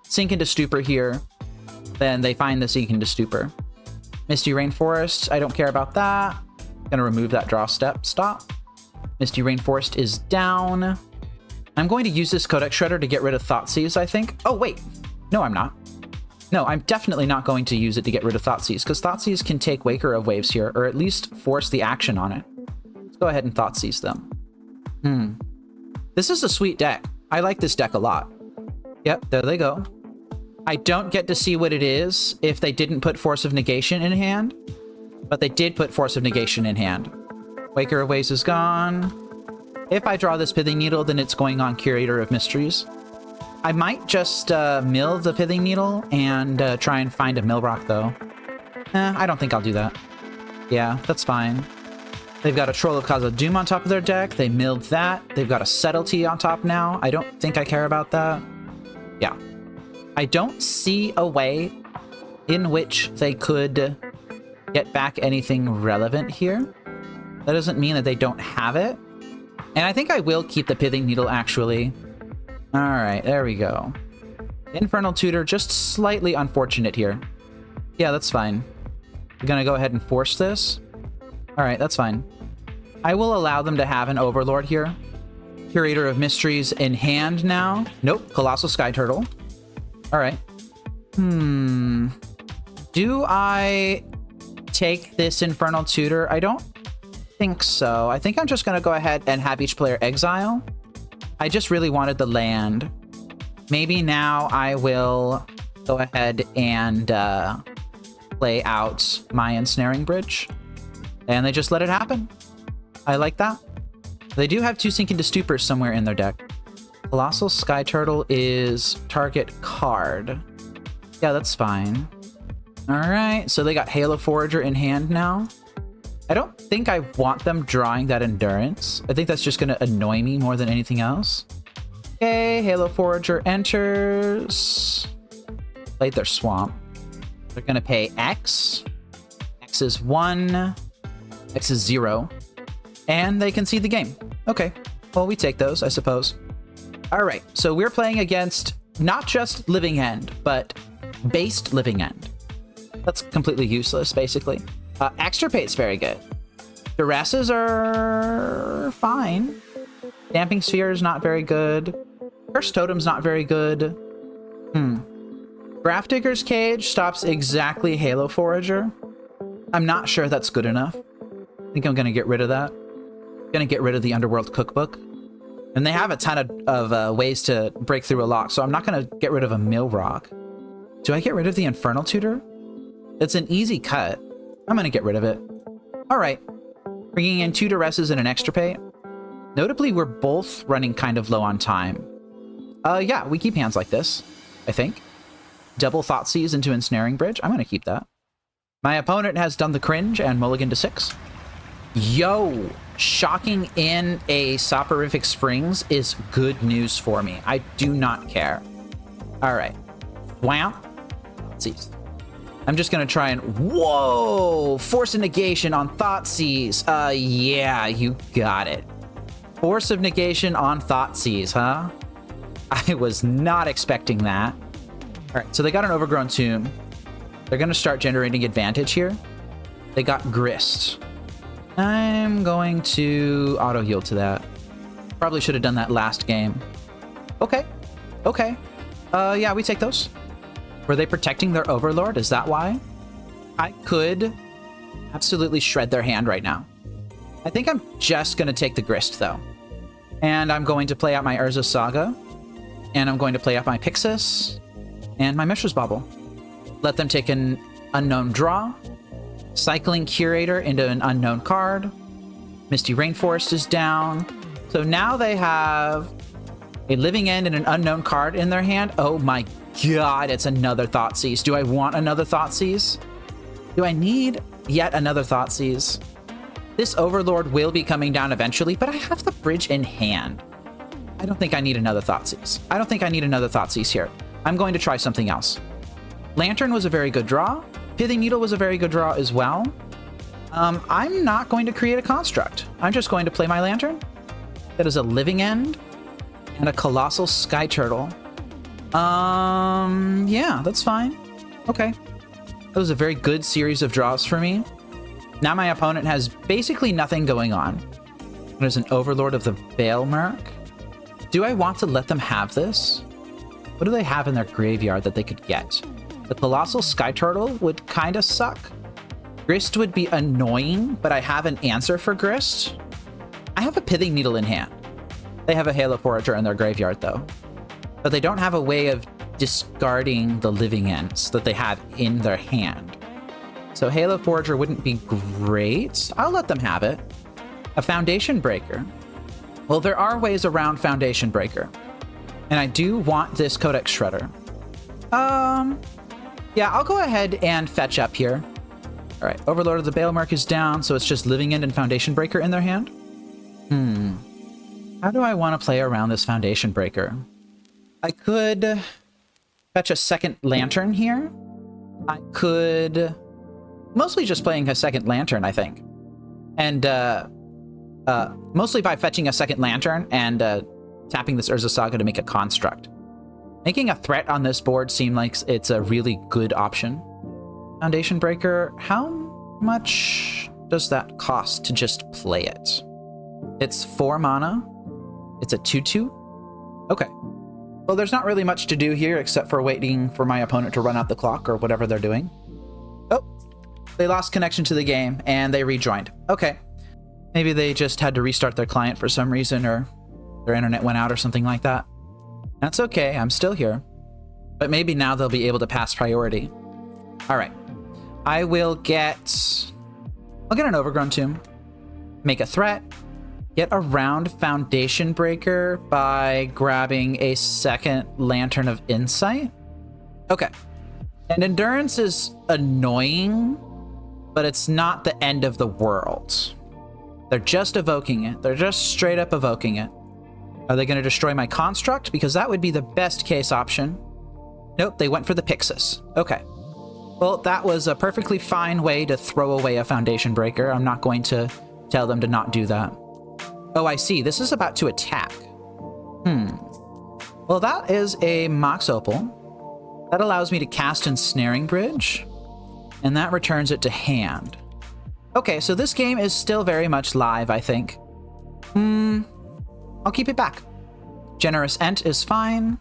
Speaker 1: Sink into Stupor here, then they find the Sink into Stupor. Misty Rainforest, I don't care about that. Gonna remove that draw step. Stop. Misty Rainforest is down. I'm going to use this Codex Shredder to get rid of Thoughtseize, I think. Oh, wait. No, I'm not. No, I'm definitely not going to use it to get rid of Thoughtseize, because Thoughtseize can take Waker of Waves here, or at least force the action on it. Let's go ahead and Thoughtseize them. This is a sweet deck. I like this deck a lot. Yep, there they go. I don't get to see what it is if they didn't put Force of Negation in hand, but they did put Force of Negation in hand. Waker of Waves is gone. If I draw this Pithing Needle, then it's going on Curator of Mysteries. I might just mill the Pithing Needle and try and find a Millrock, though. I don't think I'll do that. Yeah, that's fine. They've got a Troll of Khazad-dûm on top of their deck. They milled that. They've got a Subtlety on top now. I don't think I care about that. Yeah. I don't see a way in which they could get back anything relevant here. That doesn't mean that they don't have it. And I think I will keep the Pithing Needle, actually. All right, there we go. Infernal Tutor, just slightly unfortunate here. Yeah, that's fine. We're gonna go ahead and force this. All right, that's fine. I will allow them to have an Overlord here. Curator of Mysteries in hand now. Nope, Colossal Sky Turtle. All right. Do I take this Infernal Tutor? I don't think so. I think I'm just going to go ahead and have each player exile. I just really wanted the land. Maybe now I will go ahead and play out my Ensnaring Bridge. And they just let it happen. I like that. They do have 2 Sink into Stupors somewhere in their deck. Colossal Sky Turtle is target card. Yeah, that's fine. All right, so they got Halo Forager in hand now. I don't think I want them drawing that Endurance. I think that's just going to annoy me more than anything else. Okay, Halo Forager enters. Played their Swamp. They're going to pay X. X is 1. X is 0. And they concede the game. Okay, well, we take those, I suppose. All right, so we're playing against not just Living End, but Based Living End. That's completely useless, basically. Extirpate's very good. Duresses are fine. Damping Sphere is not very good. Curse Totem's not very good. Grafdigger's Cage stops exactly Halo Forager. I'm not sure that's good enough. I think I'm going to get rid of that. I'm going to get rid of the Underworld Cookbook. And they have a ton of ways to break through a lock, so I'm not going to get rid of a Mill Rock. Do I get rid of the Infernal Tutor? It's an easy cut. I'm going to get rid of it. All right. Bringing in 2 Duresses and an Extirpate. Notably, we're both running kind of low on time. Yeah, we keep hands like this, I think. Double Thoughtseize into Ensnaring Bridge. I'm going to keep that. My opponent has done the cringe and mulligan to 6. Yo! Shocking in a Soporific Springs is good news for me. I do not care. All right. Wow. Thoughtseize. I'm just going to try and... Whoa! Force of Negation on Thoughtseize. Yeah, you got it. Force of Negation on Thoughtseize, huh? I was not expecting that. All right, so they got an Overgrown Tomb. They're going to start generating advantage here. They got Grist. I'm going to auto-heal to that. Probably should have done that last game. Okay. Okay. Yeah, we take those. Were they protecting their Overlord? Is that why? I could absolutely shred their hand right now. I think I'm just going to take the Grist, though. And I'm going to play out my Urza Saga. And I'm going to play out my Pyxis. And my Mishra's Bauble. Let them take an unknown draw. Cycling Curator into an unknown card. Misty Rainforest is down. So now they have a Living End and an unknown card in their hand. Oh my god, it's another Thoughtseize. Do I want another Thoughtseize? Do I need yet another Thoughtseize? This Overlord will be coming down eventually, but I have the bridge in hand. I don't think I need another Thoughtseize. I don't think I need another Thoughtseize here. I'm going to try something else. Lantern was a very good draw. Pithing Needle was a very good draw as well. I'm not going to create a construct. I'm just going to play my Lantern. That is a Living End and a Colossal Sky Turtle. Yeah, that's fine. Okay. That was a very good series of draws for me. Now my opponent has basically nothing going on. There's an Overlord of the Baelmerk. Do I want to let them have this? What do they have in their graveyard that they could get? The Colossal Sky Turtle would kind of suck. Grist would be annoying, but I have an answer for Grist. I have a Pithing Needle in hand. They have a Halo Forager in their graveyard, though. But they don't have a way of discarding the Living Ends that they have in their hand. So Halo Forager wouldn't be great. I'll let them have it. A Foundation Breaker. Well, there are ways around Foundation Breaker. And I do want this Codex Shredder. Yeah, I'll go ahead and fetch up here. All right, Overlord of the Baelmerk is down, so it's just Living End and Foundation Breaker in their hand. How do I want to play around this Foundation Breaker? I could fetch a second Lantern here. I could... Mostly just playing a second Lantern, I think. And, mostly by fetching a second Lantern and, tapping this Urza Saga to make a construct. Making a threat on this board seemed like it's a really good option. Foundation Breaker, how much does that cost to just play it? It's 4 mana. It's a 2/2. Okay. Well, there's not really much to do here except for waiting for my opponent to run out the clock or whatever they're doing. Oh, they lost connection to the game and they rejoined. Okay. Maybe they just had to restart their client for some reason, or their internet went out or something like that. That's okay, I'm still here. But maybe now they'll be able to pass priority. All right. I'll get an Overgrown Tomb, make a threat, get around Foundation Breaker by grabbing a second Lantern of Insight. Okay. And Endurance is annoying, but it's not the end of the world. They're just evoking it. They're just straight up evoking it. Are they going to destroy my construct? Because that would be the best case option. Nope, they went for the Pyxis. Okay. Well, that was a perfectly fine way to throw away a Foundation Breaker. I'm not going to tell them to not do that. Oh, I see. This is about to attack. Well, that is a Mox Opal. That allows me to cast Ensnaring Bridge. And that returns it to hand. Okay, so this game is still very much live, I think. I'll keep it back. Generous Ent is fine.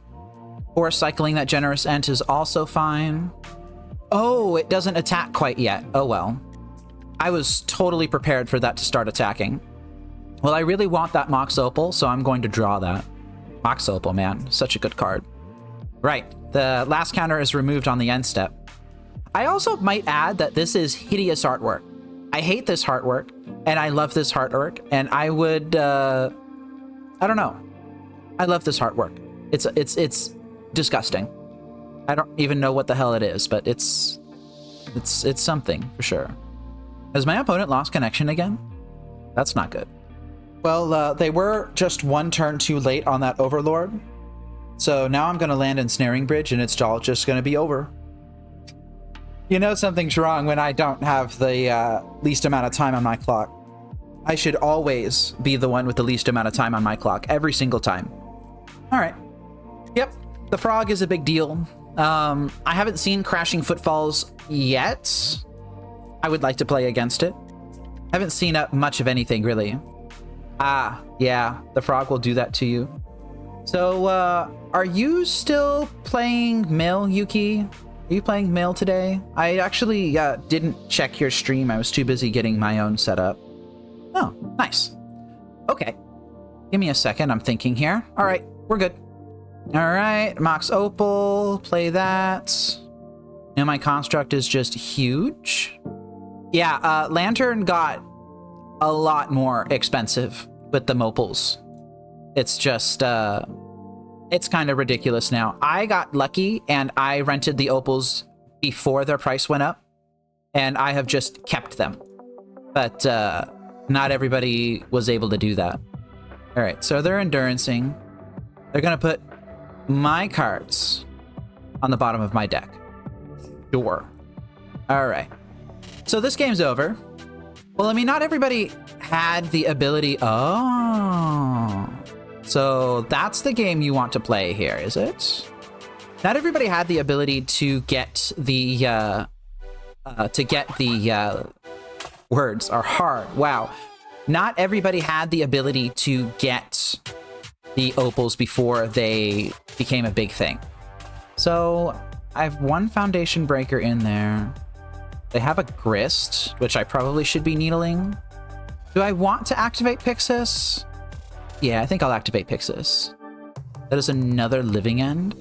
Speaker 1: Or cycling that Generous Ent is also fine. Oh, it doesn't attack quite yet. Oh well. I was totally prepared for that to start attacking. Well, I really want that Mox Opal, so I'm going to draw that. Mox Opal, man. Such a good card. Right. The last counter is removed on the end step. I also might add that this is hideous artwork. I hate this artwork, and I love this artwork, and I would, I don't know. I love this artwork. It's disgusting. I don't even know what the hell it is, but it's something for sure. Has my opponent lost connection again? That's not good. Well, they were just one turn too late on that Overlord. So now I'm going to land Ensnaring Bridge, and it's all just going to be over. You know something's wrong when I don't have the least amount of time on my clock. I should always be the one with the least amount of time on my clock, every single time. All right. Yep, the frog is a big deal. I haven't seen Crashing Footfalls yet. I would like to play against it. I haven't seen much of anything, really. Ah, yeah, the frog will do that to you. So, are you still playing Mill, Yuki? Are you playing Mill today? I actually didn't check your stream. I was too busy getting my own set up. Oh, nice. Okay. Give me a second. I'm thinking here. All right, we're good. All right, Mox Opal, play that. Now my construct is just huge. Yeah, Lantern got a lot more expensive with the Mopals. It's just, it's kind of ridiculous now. I got lucky and I rented the Opals before their price went up, and I have just kept them. But not everybody was able to do that. All right, so they're endurancing. They're going to put my cards on the bottom of my deck. Sure. All right. So this game's over. Well, I mean, not everybody had the ability. Oh. So that's the game you want to play here, is it? Not everybody had the ability to get the words are hard. Wow. Not everybody had the ability to get the opals before they became a big thing. So I have one Foundation Breaker in there. They have a Grist, which I probably should be needling. Do I want to activate Pyxis? Yeah, I think I'll activate Pyxis. That is another Living End.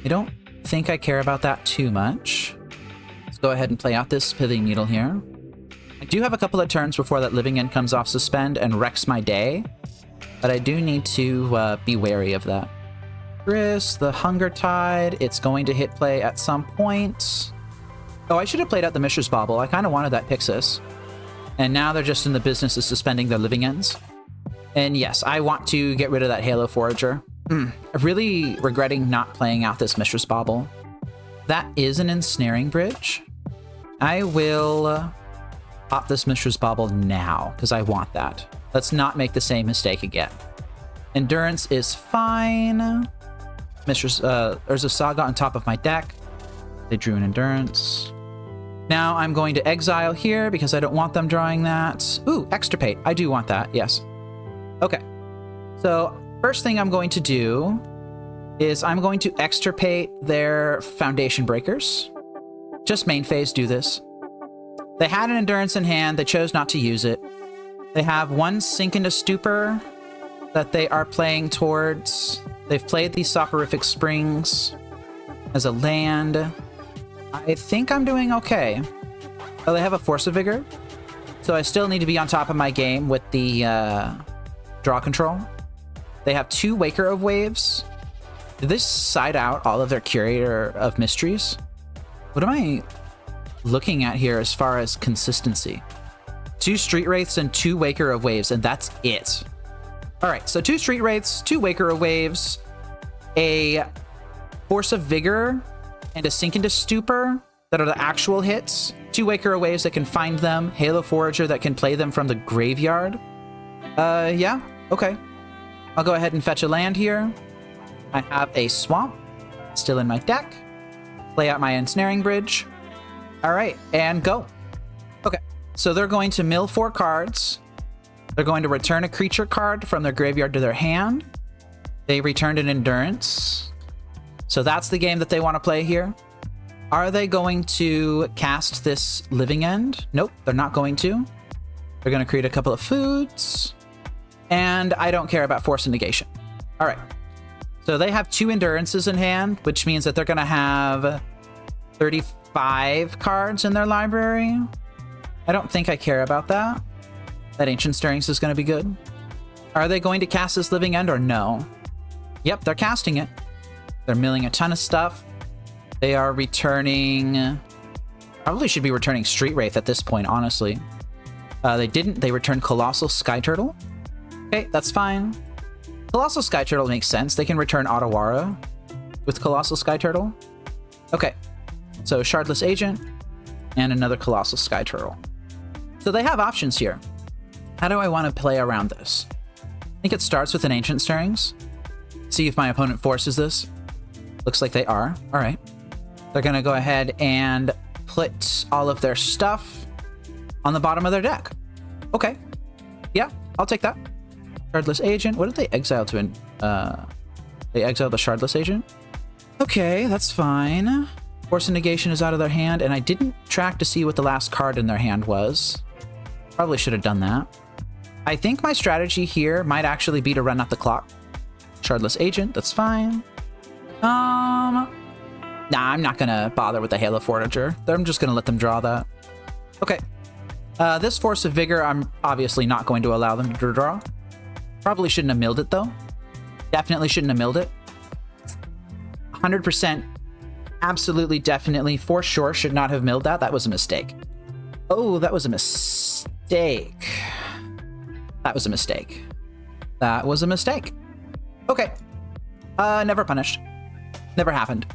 Speaker 1: I don't think I care about that too much. Let's go ahead and play out this Pithing Needle here. I do have a couple of turns before that Living End comes off suspend and wrecks my day, but I do need to be wary of that. Grist, the Hunger Tide, it's going to hit play at some point. Oh, I should have played out the Mishra's Bauble. I kind of wanted that Pyxis. And now they're just in the business of suspending their Living Ends. And yes, I want to get rid of that Halo Forager. I'm really regretting not playing out this Mishra's Bauble. That is an Ensnaring Bridge. I will pop this Mishra's Bauble now, because I want that. Let's not make the same mistake again. Endurance is fine. There's a Saga on top of my deck. They drew an Endurance. Now I'm going to exile here because I don't want them drawing that. Ooh, Extirpate. I do want that, yes. Okay. So first thing I'm going to do is I'm going to extirpate their Foundation Breakers. Just main phase do this. They had an Endurance in hand. They chose not to use it. They have one Sink into Stupor that they are playing towards. They've played the Soporific Springs as a land. I think I'm doing okay. Oh, they have a Force of Vigor. So I still need to be on top of my game with the draw control. They have 2 Waker of Waves. Did they side out all of their Curator of Mysteries? What am I looking at here as far as consistency? 2 Street Wraiths and 2 Waker of Waves, and that's it. All right, so 2 Street Wraiths, 2 Waker of Waves, a Force of Vigor, and a Sink into Stupor that are the actual hits. 2 Waker of Waves that can find them. Halo Forager that can play them from the graveyard. Yeah, okay. I'll go ahead and fetch a land here. I have a Swamp still in my deck. Play out my Ensnaring Bridge. All right, and go. Okay, so they're going to mill 4 cards. They're going to return a creature card from their graveyard to their hand. They returned an Endurance. So that's the game that they want to play here. Are they going to cast this Living End? Nope, they're not going to. They're going to create a couple of foods. And I don't care about Force and Negation. All right. So they have 2 Endurances in hand, which means that they're going to have 35 cards in their library. I don't think I care about that. That Ancient Stirrings is going to be good. Are they going to cast this Living End or no? Yep, they're casting it. They're milling a ton of stuff. They are returning... Probably should be returning Street Wraith at this point, honestly. They didn't. They returned Colossal Sky Turtle. Okay, that's fine. Colossal Sky Turtle makes sense. They can return Otawara with Colossal Sky Turtle. Okay, so Shardless Agent and another Colossal Sky Turtle. So they have options here. How do I want to play around this? I think it starts with an Ancient Stirrings. See if my opponent forces this. Looks like they are. All right. They're going to go ahead and put all of their stuff on the bottom of their deck. Okay. Yeah, I'll take that. Shardless Agent. What did they exile to? They exiled the Shardless Agent? Okay, that's fine. Force and Negation is out of their hand, and I didn't track to see what the last card in their hand was. Probably should have done that. I think my strategy here might actually be to run out the clock. Shardless Agent, that's fine. Nah, I'm not gonna bother with the Halo Forager. I'm just gonna let them draw that. Okay. This Force of Vigor, I'm obviously not going to allow them to draw. Probably shouldn't have milled it, though. Definitely shouldn't have milled it. 100%, absolutely, definitely, for sure, should not have milled that. That was a mistake. Oh, that was a mistake. That was a mistake. That was a mistake. Okay. Never punished. Never happened.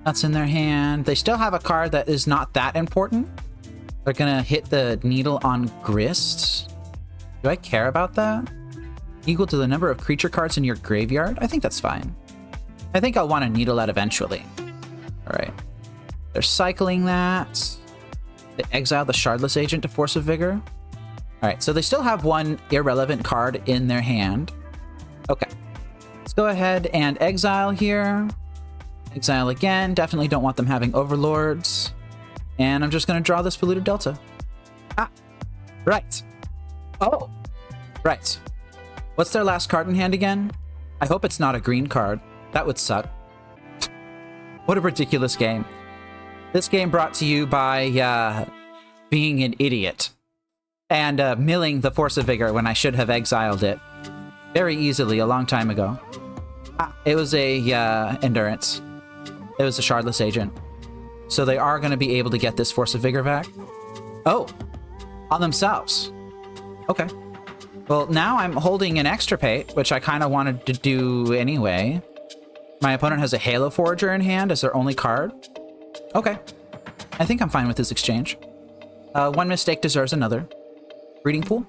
Speaker 1: That's in their hand. They still have a card that is not that important. They're gonna hit the needle on Grist. Do I care about that? Equal to the number of creature cards in your graveyard? I think that's fine. I think I'll want to needle that eventually. All right. They're cycling that. They exile the Shardless Agent to Force of Vigor. All right, so they still have 1 irrelevant card in their hand. Okay. Let's go ahead and exile here. Exile again. Definitely don't want them having Overlords. And I'm just going to draw this Polluted Delta. Ah, right. Oh, right. What's their last card in hand again? I hope it's not a green card. That would suck. What a ridiculous game. This game brought to you by being an idiot. And milling the Force of Vigor when I should have exiled it. Very easily a long time ago. It was a Endurance. It was a Shardless Agent. So they are going to be able to get this Force of Vigor back. Oh, on themselves. Okay. Well, now I'm holding an Extirpate, which I kind of wanted to do anyway. My opponent has a Halo Forager in hand as their only card. Okay. I think I'm fine with this exchange. One mistake deserves another. Breeding Pool.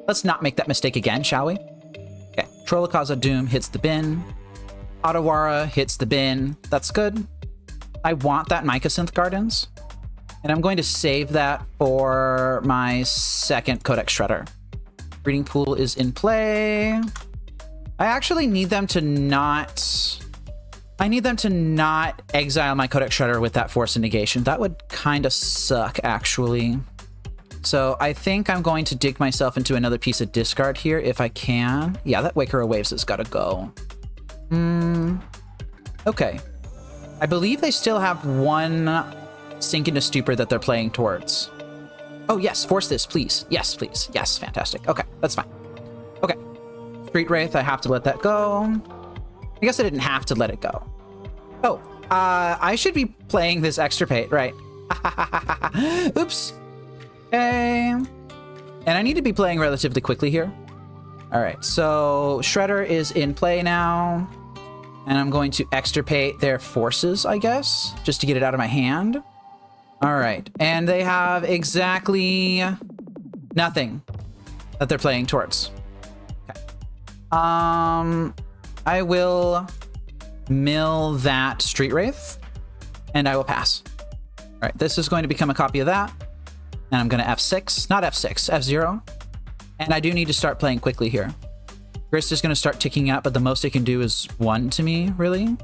Speaker 1: Let's not make that mistake again, shall we? Okay. Trollakaza Doom hits the bin. Otawara hits the bin. That's good. I want that Mycosynth Gardens. And I'm going to save that for my second Codex Shredder. Breeding Pool is in play. I actually need them to not... I need them to not exile my Codex Shredder with that Force and Negation. That would kind of suck, actually. So I think I'm going to dig myself into another piece of discard here if I can. Yeah, that Wakera Waves has got to go. Okay. I believe they still have 1 Sink into Stupor that they're playing towards. Oh, yes. Force this, please. Yes, please. Yes, fantastic. Okay, that's fine. Okay. Street Wraith, I have to let that go. I guess I didn't have to let it go. Oh, I should be playing this Extirpate, right? Oops. Okay. And I need to be playing relatively quickly here. All right, so Shredder is in play now. And I'm going to Extirpate their forces, I guess, just to get it out of my hand. All right, and they have exactly nothing that they're playing towards. Okay. I will mill that Street Wraith, and I will pass. right, this is going to become a copy of that. And I'm going to F6, not F6, F0. And I do need to start playing quickly here. Grist is going to start ticking out, but the most it can do is 1 to me, really?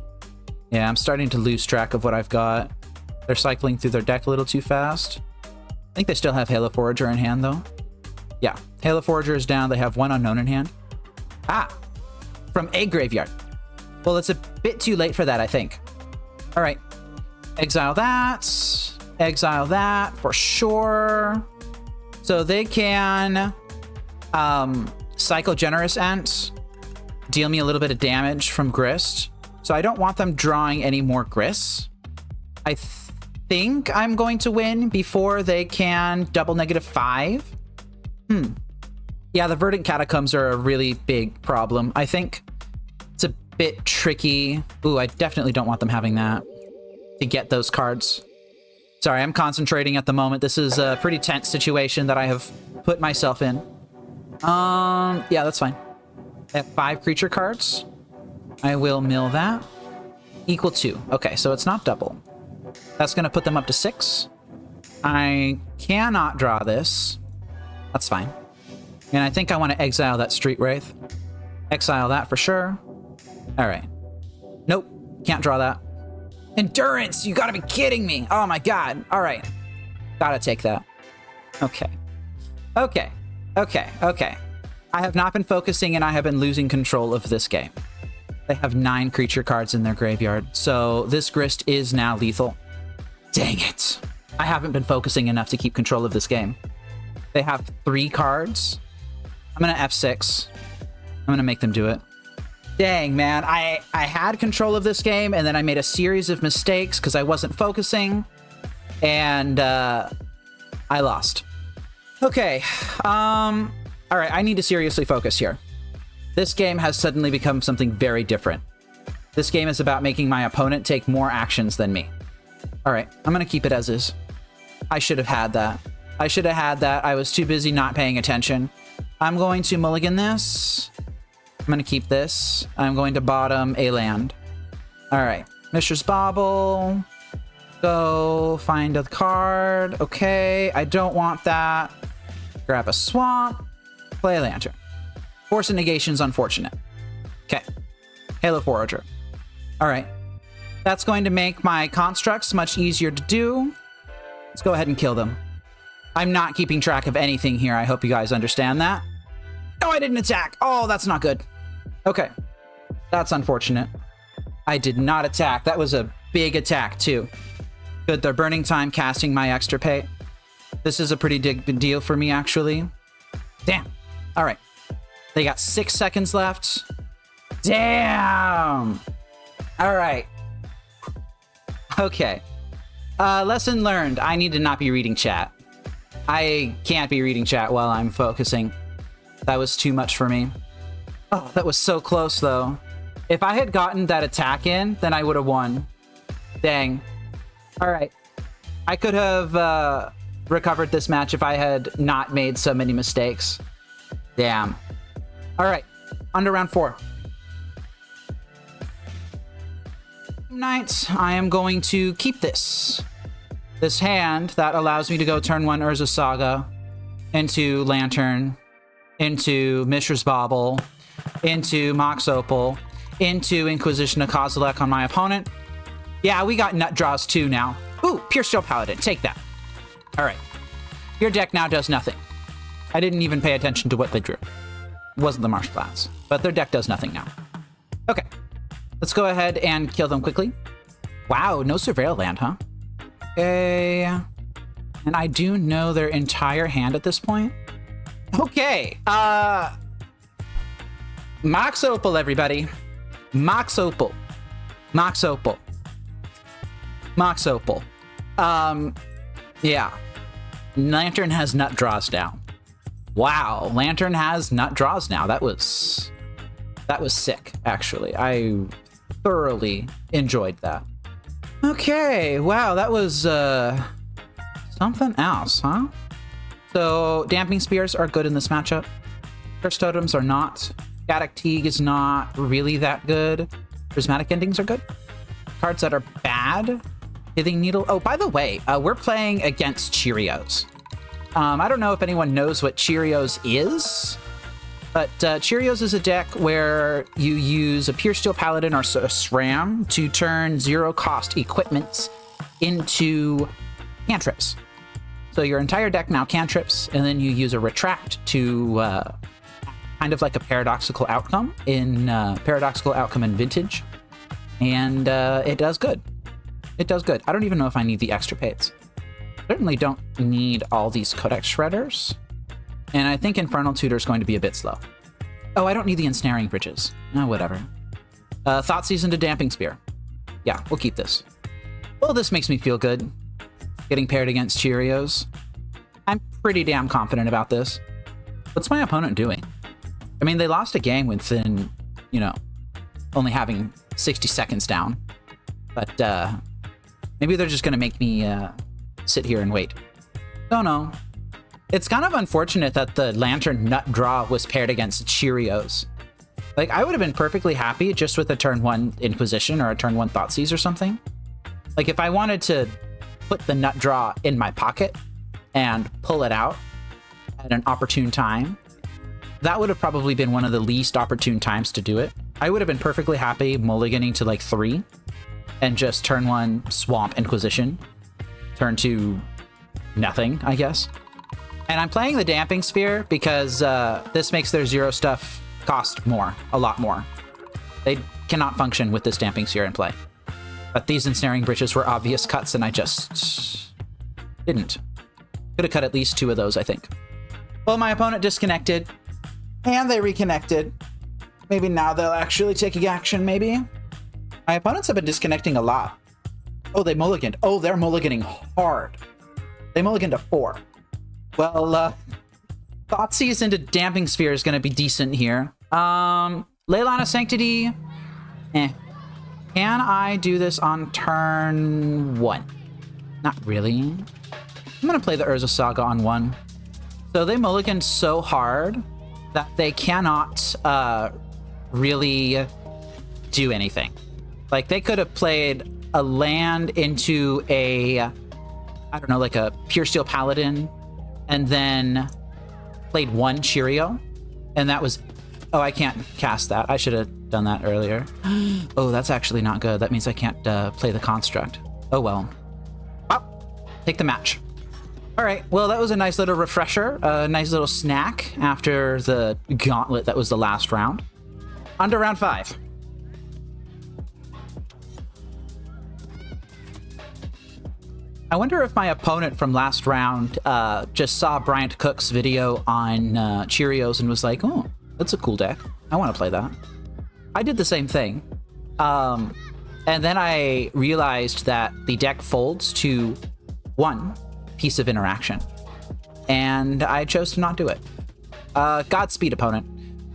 Speaker 1: Yeah, I'm starting to lose track of what I've got. They're cycling through their deck a little too fast. I think they still have Halo Forager in hand, though. Yeah, Halo Forager is down. They have 1 unknown in hand. Ah, from a graveyard. Well, it's a bit too late for that, I think. All right, exile that. Exile that for sure. So they can Cycle Generous Ant, deal me a little bit of damage from Grist. So I don't want them drawing any more Grists. I think I'm going to win before they can double -5. Yeah, the Verdant Catacombs are a really big problem. I think it's a bit tricky. Ooh, I definitely don't want them having that to get those cards. Sorry, I'm concentrating at the moment. This is a pretty tense situation that I have put myself in. Yeah, that's fine. I have 5 creature cards. I will mill that. Equal 2. Okay, so it's not double. That's going to put them up to 6. I cannot draw this. That's fine. And I think I want to exile that Street Wraith. Exile that for sure. All right. Nope, can't draw that. Endurance! You gotta be kidding me! Oh my god. Alright. Gotta take that. Okay. Okay. Okay. Okay. I have not been focusing and I have been losing control of this game. They have 9 creature cards in their graveyard, so this Grist is now lethal. Dang it. I haven't been focusing enough to keep control of this game. They have 3 cards. I'm gonna F6. I'm gonna make them do it. Dang, man, I had control of this game, and then I made a series of mistakes because I wasn't focusing, and I lost. Okay, all right, I need to seriously focus here. This game has suddenly become something very different. This game is about making my opponent take more actions than me. All right, I'm gonna keep it as is. I should have had that. I should have had that. I was too busy not paying attention. I'm going to mulligan this. I'm going to keep this. I'm going to bottom a land. All right. Mishra's Bauble. Go find a card. Okay. I don't want that. Grab a swamp. Play a lantern. Force of Negation's unfortunate. Okay. Halo Forager. All right. That's going to make my constructs much easier to do. Let's go ahead and kill them. I'm not keeping track of anything here. I hope you guys understand that. Oh, I didn't attack. Oh, that's not good. Okay. That's unfortunate. I did not attack. That was a big attack, too. Good, they're burning time casting my Extirpate. This is a pretty big deal for me, actually. Damn. All right. They got 6 seconds left. Damn. All right. Okay. Lesson learned. I need to not be reading chat. I can't be reading chat while I'm focusing. That was too much for me. Oh, that was so close, though. If I had gotten that attack in, then I would have won. Dang. All right. I could have recovered this match if I had not made so many mistakes. Damn. All right. On to round 4. Knights, I am going to keep this. This hand that allows me to go turn 1 Urza Saga into Lantern, into Mishra's Bauble, into Mox Opal, into Inquisition of Kozilek on my opponent. Yeah, we got nut draws too now. Ooh, Pure Steel Paladin, take that. All right. Your deck now does nothing. I didn't even pay attention to what they drew. It wasn't the Marsh Flats, but their deck does nothing now. Okay. Let's go ahead and kill them quickly. Wow, no Surveil land, huh? Okay. And I do know their entire hand at this point. Okay. Mox Opal, everybody. Mox Opal. Mox Opal. Mox Opal. Yeah. Lantern has nut draws now. Wow. Lantern has nut draws now. That was sick, actually. I thoroughly enjoyed that. Okay, wow, that was something else, huh? So, Damping Spears are good in this matchup. Curse Totems are not. Static Teague is not really that good. Prismatic Endings are good. Cards that are bad Pithing Needle. Oh, by the way, we're playing against Cheerios. I don't know if anyone knows what Cheerios is, but Cheerios is a deck where you use a Pure Steel Paladin or a SRAM to turn zero-cost equipments into cantrips. So your entire deck now cantrips, and then you use a Retract to kind of like a Paradoxical Outcome in Paradoxical Outcome in Vintage, and it does good. It does good. I don't even know if I need the extra pates. Certainly don't need all these Codex Shredders. And I think Infernal Tutor is going to be a bit slow. Oh, I don't need the Ensnaring Bridges. Oh, whatever. Thoughtseize into Damping Spear. Yeah, we'll keep this. Well, this makes me feel good. Getting paired against Cheerios. I'm pretty damn confident about this. What's my opponent doing? I mean, they lost a game within, you know, only having 60 seconds down. But maybe they're just going to make me sit here and wait. Don't know. It's kind of unfortunate that the Lantern Nut Draw was paired against Cheerios. Like, I would have been perfectly happy just with a turn 1 Inquisition or a turn 1 Thoughtseize or something. Like, if I wanted to put the Nut Draw in my pocket and pull it out at an opportune time, that would have probably been one of the least opportune times to do it. I would have been perfectly happy mulliganing to like 3 and just turn 1 Swamp Inquisition, turn 2 nothing, I guess. And I'm playing the Damping Sphere because this makes their zero stuff cost more, a lot more. They cannot function with this Damping Sphere in play. But these Ensnaring Bridges were obvious cuts, and I just didn't. Could have cut at least 2 of those, I think. Well, my opponent disconnected, and they reconnected. Maybe now they'll actually take action, maybe? My opponents have been disconnecting a lot. Oh, they mulliganed. Oh, they're mulliganing hard. They mulliganed to 4. Well, Thoughtseize into Damping Sphere is going to be decent here. Leyline of Sanctity. Eh. Can I do this on turn 1? Not really. I'm going to play the Urza Saga on 1. So they mulliganed so hard that they cannot really do anything. Like, they could have played a land into a, I don't know, like a Pure Steel Paladin, and then played 1 Cheerio, and that was... Oh, I can't cast that. I should have done that earlier. Oh, that's actually not good. That means I can't play the Construct. Oh, well. Oh, take the match. All right, well, that was a nice little refresher, a nice little snack after the gauntlet that was the last round. On to round 5. I wonder if my opponent from last round just saw Bryant Cook's video on Cheerios and was like, oh, that's a cool deck. I want to play that. I did the same thing. And then I realized that the deck folds to 1 piece of interaction. And I chose to not do it. Godspeed, opponent.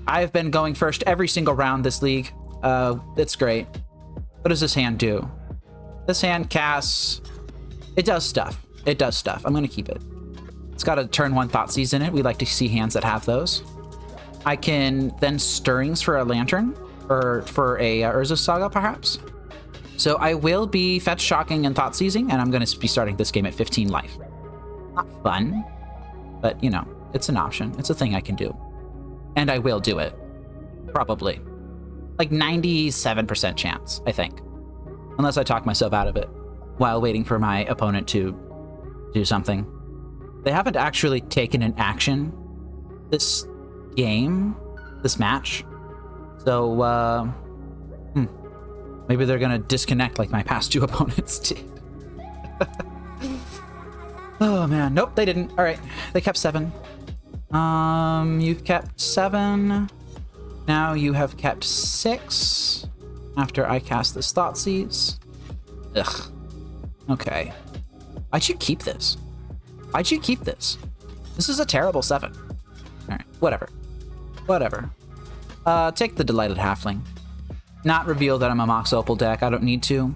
Speaker 1: I've been going first every single round this league. It's great. What does this hand do? This hand casts... It does stuff. It does stuff. I'm going to keep it. It's got a turn 1 Thoughtseize in it. We like to see hands that have those. I can then Stirrings for a Lantern, or for a Urza Saga, perhaps. So I will be Fetch Shocking and Thoughtseizing, and I'm going to be starting this game at 15 life. Not fun, but, you know, it's an option. It's a thing I can do. And I will do it. Probably. Like 97% chance, I think. Unless I talk myself out of it while waiting for my opponent to do something. They haven't actually taken an action this game, this match. So, maybe they're gonna disconnect like my past 2 opponents did. Oh man, nope, they didn't. All right, they kept 7. You've kept 7. Now you have kept 6 after I cast this Thoughtseize. Ugh. Okay. Why'd you keep this? Why'd you keep this? This is a terrible 7. Alright, whatever. Whatever. Take the Delighted Halfling. Not reveal that I'm a Mox Opal deck. I don't need to.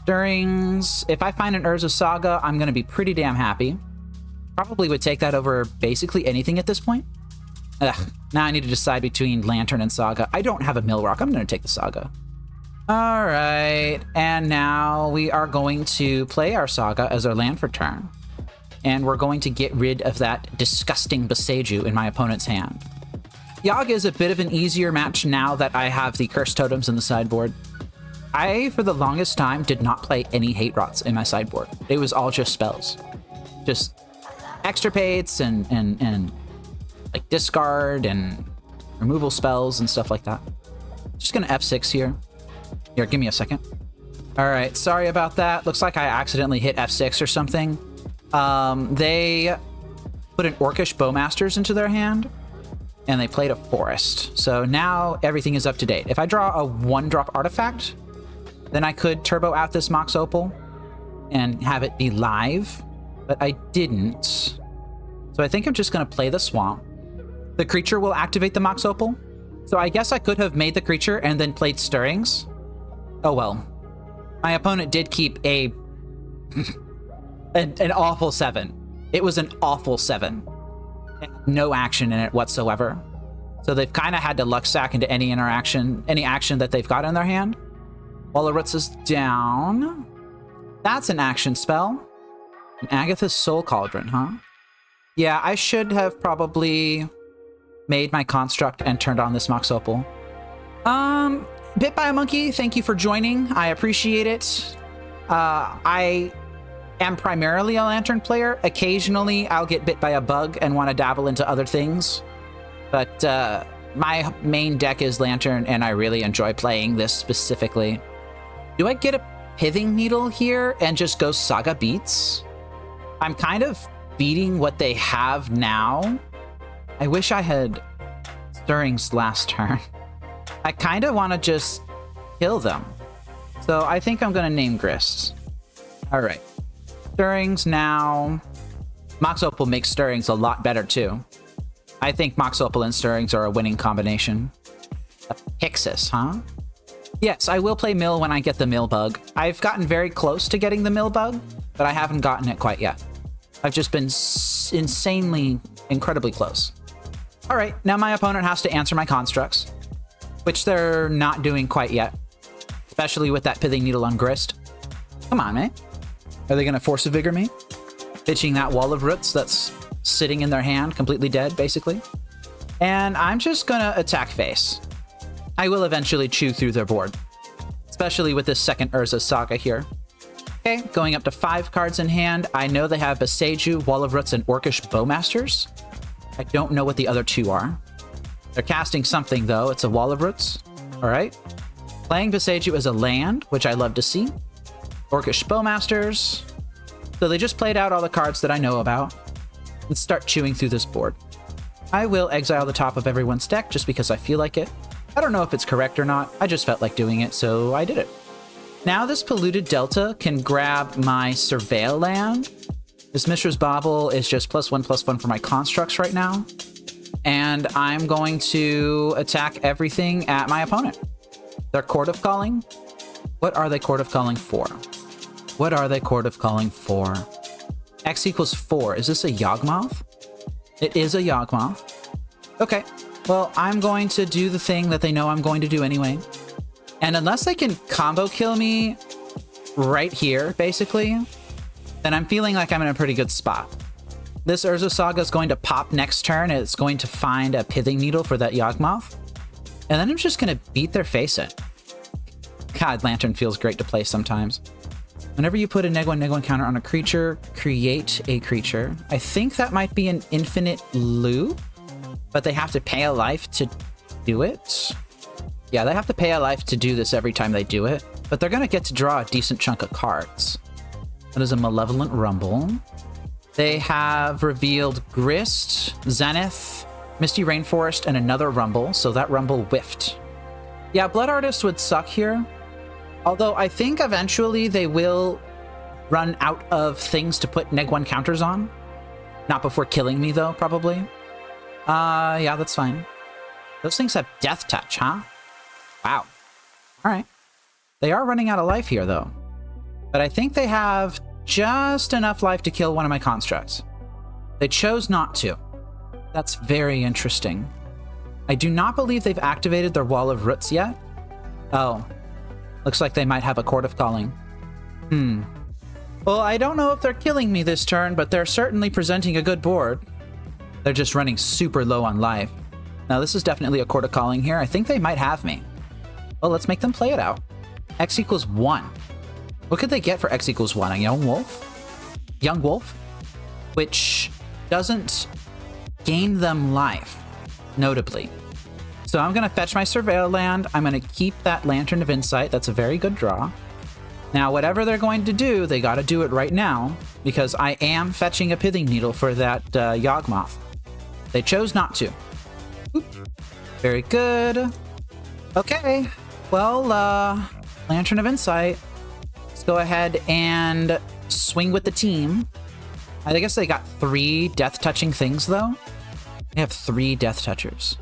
Speaker 1: Stirrings. If I find an Urza Saga, I'm going to be pretty damn happy. Probably would take that over basically anything at this point. Ugh. Now I need to decide between Lantern and Saga. I don't have a Millrock. I'm going to take the Saga. All right, and now we are going to play our Saga as our land for turn. And we're going to get rid of that disgusting Boseiju in my opponent's hand. Yogg is a bit of an easier match now that I have the Curse Totems in the sideboard. I, for the longest time, did not play any Hate Rots in my sideboard. It was all just spells. Just extirpates and like discard and removal spells and stuff like that. Just gonna F6 here. Here, give me a second. All right, sorry about that. Looks like I accidentally hit F6 or something. They put an Orcish Bowmasters into their hand, and they played a Forest. So now everything is up to date. If I draw a 1-drop artifact, then I could turbo out this Mox Opal and have it be live, but I didn't. So I think I'm just gonna play the Swamp. The creature will activate the Mox Opal. So I guess I could have made the creature and then played Stirrings. Oh well. My opponent did keep an awful 7. It was an awful 7. No action in it whatsoever. So they've kind of had to luck sack into any action that they've got in their hand. Wall of Roots is down. That's an action spell. An Agatha's Soul Cauldron, huh? Yeah, I should have probably made my construct and turned on this Mox Opal. Bit by a Monkey, thank you for joining. I appreciate it. I am primarily a Lantern player. Occasionally, I'll get bit by a bug and want to dabble into other things. But my main deck is Lantern, and I really enjoy playing this specifically. Do I get a Pithing Needle here and just go Saga Beats? I'm kind of beating what they have now. I wish I had Stirrings last turn. I kind of want to just kill them. So I think I'm going to name Grist. All right. Stirrings now. Mox Opal makes Stirrings a lot better too. I think Mox Opal and Stirrings are a winning combination. A Pyxis, huh? Yes, I will play Mill when I get the Mill bug. I've gotten very close to getting the Mill bug, but I haven't gotten it quite yet. I've just been insanely, incredibly close. All right, now my opponent has to answer my constructs, which they're not doing quite yet, especially with that Pithing Needle on Grist. Come on, man. Are they going to Force of Vigor me? Pitching that Wall of Roots that's sitting in their hand, completely dead, basically. And I'm just going to attack face. I will eventually chew through their board, especially with this second Urza Saga here. Okay, going up to 5 cards in hand. I know they have Boseiju, Wall of Roots, and Orcish Bowmasters. I don't know what the other 2 are. They're casting something, though. It's a Wall of Roots. All right. Playing Boseiju as a land, which I love to see. Orcish Bowmasters. So they just played out all the cards that I know about. Let's start chewing through this board. I will exile the top of everyone's deck just because I feel like it. I don't know if it's correct or not. I just felt like doing it, so I did it. Now this Polluted Delta can grab my Surveil land. This Mishra's Bauble is just +1/+1 for my constructs right now. And I'm going to attack everything at my opponent. They're Court of Calling. What are they Court of Calling for? What are they Court of Calling for? X equals 4. Is this a Yawgmoth? It is a Yawgmoth. Okay. Well, I'm going to do the thing that they know I'm going to do anyway. And unless they can combo kill me right here, basically, then I'm feeling like I'm in a pretty good spot. This Urza Saga is going to pop next turn, and it's going to find a Pithing Needle for that Yawgmoth. And then I'm just going to beat their face in. God, Lantern feels great to play sometimes. Whenever you put a -1/-1 counter on a creature, create a creature. I think that might be an infinite loop, but they have to pay a life to do it. Yeah, they have to pay a life to do this every time they do it, but they're going to get to draw a decent chunk of cards. That is a Malevolent Rumble. They have revealed Grist, Zenith, Misty Rainforest, and another Rumble, so that Rumble whiffed. Yeah, Blood Artist would suck here, although I think eventually they will run out of things to put -1 counters on. Not before killing me, though, probably. Yeah, that's fine. Those things have Death Touch, huh? Wow. All right. They are running out of life here, though. But I think they have just enough life to kill one of my constructs. They chose not to. That's very interesting. I do not believe they've activated their Wall of Roots yet. Oh. Looks like they might have a Court of Calling. Well, I don't know if they're killing me this turn, but they're certainly presenting a good board. They're just running super low on life. Now, this is definitely a Court of Calling here. I think they might have me. Well, let's make them play it out. X equals 1. What could they get for X equals 1? A young wolf? Young wolf? Which doesn't gain them life, notably. So I'm going to fetch my Surveil land. I'm going to keep that Lantern of Insight. That's a very good draw. Now, whatever they're going to do, they got to do it right now, because I am fetching a Pithing Needle for that Yawgmoth. They chose not to. Oop. Very good. Okay. Well, Lantern of Insight. Let's go ahead and swing with the team. I guess they got 3 death-touching things, though. They have 3 death touchers.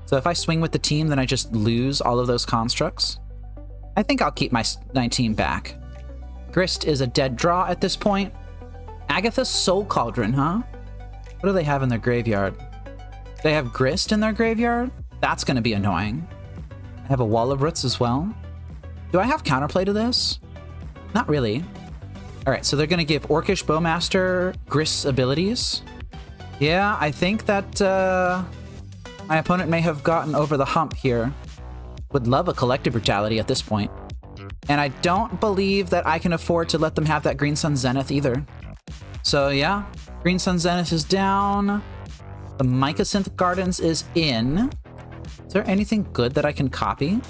Speaker 1: So if I swing with the team, then I just lose all of those constructs. I think I'll keep my team back. Grist is a dead draw at this point. Agatha's Soul Cauldron, huh? What do they have in their graveyard? They have Grist in their graveyard? That's going to be annoying. I have a Wall of Roots as well. Do I have counterplay to this? Not really. All right, so they're going to give Orcish Bowmaster Grist's abilities. Yeah, I think that my opponent may have gotten over the hump here. Would love a Collective Brutality at this point. And I don't believe that I can afford to let them have that Green Sun Zenith either. So yeah, Green Sun Zenith is down. The Mycosynth Gardens is in. Is there anything good that I can copy?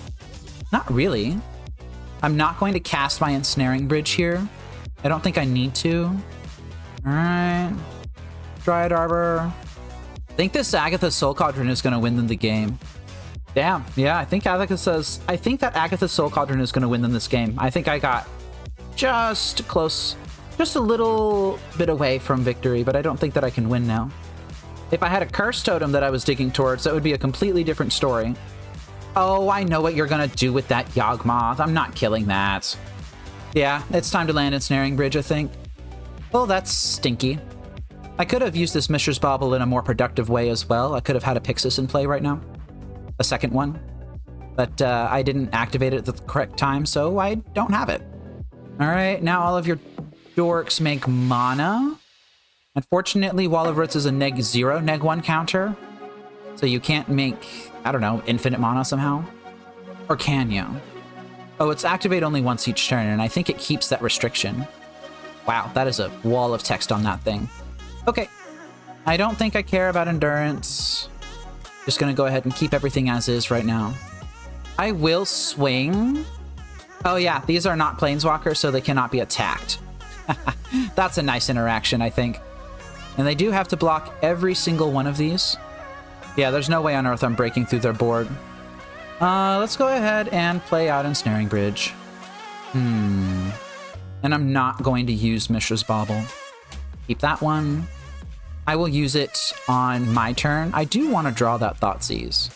Speaker 1: Not really. I'm not going to cast my Ensnaring Bridge here. I don't think I need to. Alright. Dryad Arbor. I think this Agatha's Soul Cauldron is going to win them the game. Damn. Yeah, I think that Agatha's Soul Cauldron is going to win them this game. I think I got just close, just a little bit away from victory, but I don't think that I can win now. If I had a Curse Totem that I was digging towards, that would be a completely different story. Oh, I know what you're going to do with that Yawgmoth. I'm not killing that. Yeah, it's time to land Ensnaring Bridge, I think. Well, that's stinky. I could have used this Mishra's Bauble in a more productive way as well. I could have had a Pyxis in play right now. A second one. But I didn't activate it at the correct time, so I don't have it. Alright, now all of your dorks make mana. Unfortunately, Wall of Roots is a -0, -1 counter. So you can't make, I don't know, infinite mana somehow? Or can you? Oh, it's activate only once each turn, and I think it keeps that restriction. Wow, that is a wall of text on that thing. Okay. I don't think I care about Endurance. Just gonna go ahead and keep everything as is right now. I will swing. Oh yeah, these are not Planeswalkers, so they cannot be attacked. That's a nice interaction, I think. And they do have to block every single one of these. Yeah, there's no way on earth I'm breaking through their board. Let's go ahead and play out Ensnaring Bridge. And I'm not going to use Mishra's Bauble. Keep that one. I will use it on my turn. I do want to draw that Thoughtseize.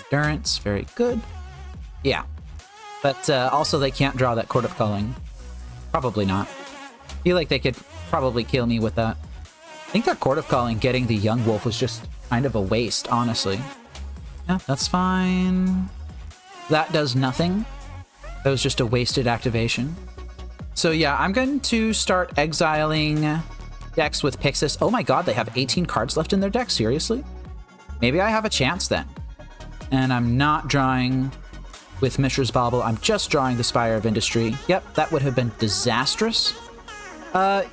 Speaker 1: Endurance, very good. Yeah. But also they can't draw that Court of Calling. Probably not. I feel like they could probably kill me with that. I think that Court of Calling getting the Young Wolf was just kind of a waste, honestly. Yeah, that's fine. That does nothing. That was just a wasted activation. So yeah, I'm going to start exiling decks with Pyxis. Oh my god, they have 18 cards left in their deck, seriously? Maybe I have a chance then. And I'm not drawing with Mishra's Bauble, I'm just drawing the Spire of Industry. Yep, that would have been disastrous.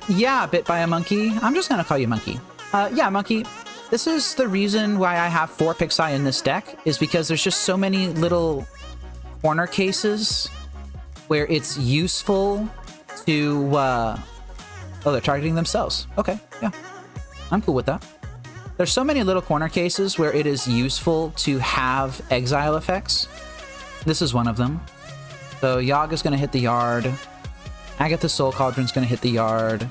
Speaker 1: Yeah, Bit by a Monkey. I'm just gonna call you Monkey. Yeah, Monkey. This is the reason why I have 4 Pyxi in this deck, is because there's just so many little corner cases where it's useful to, oh, they're targeting themselves. Okay, yeah. I'm cool with that. There's so many little corner cases where it is useful to have exile effects. This is one of them. So Yogg is going to hit the yard. Agatha's Soul Cauldron is going to hit the yard.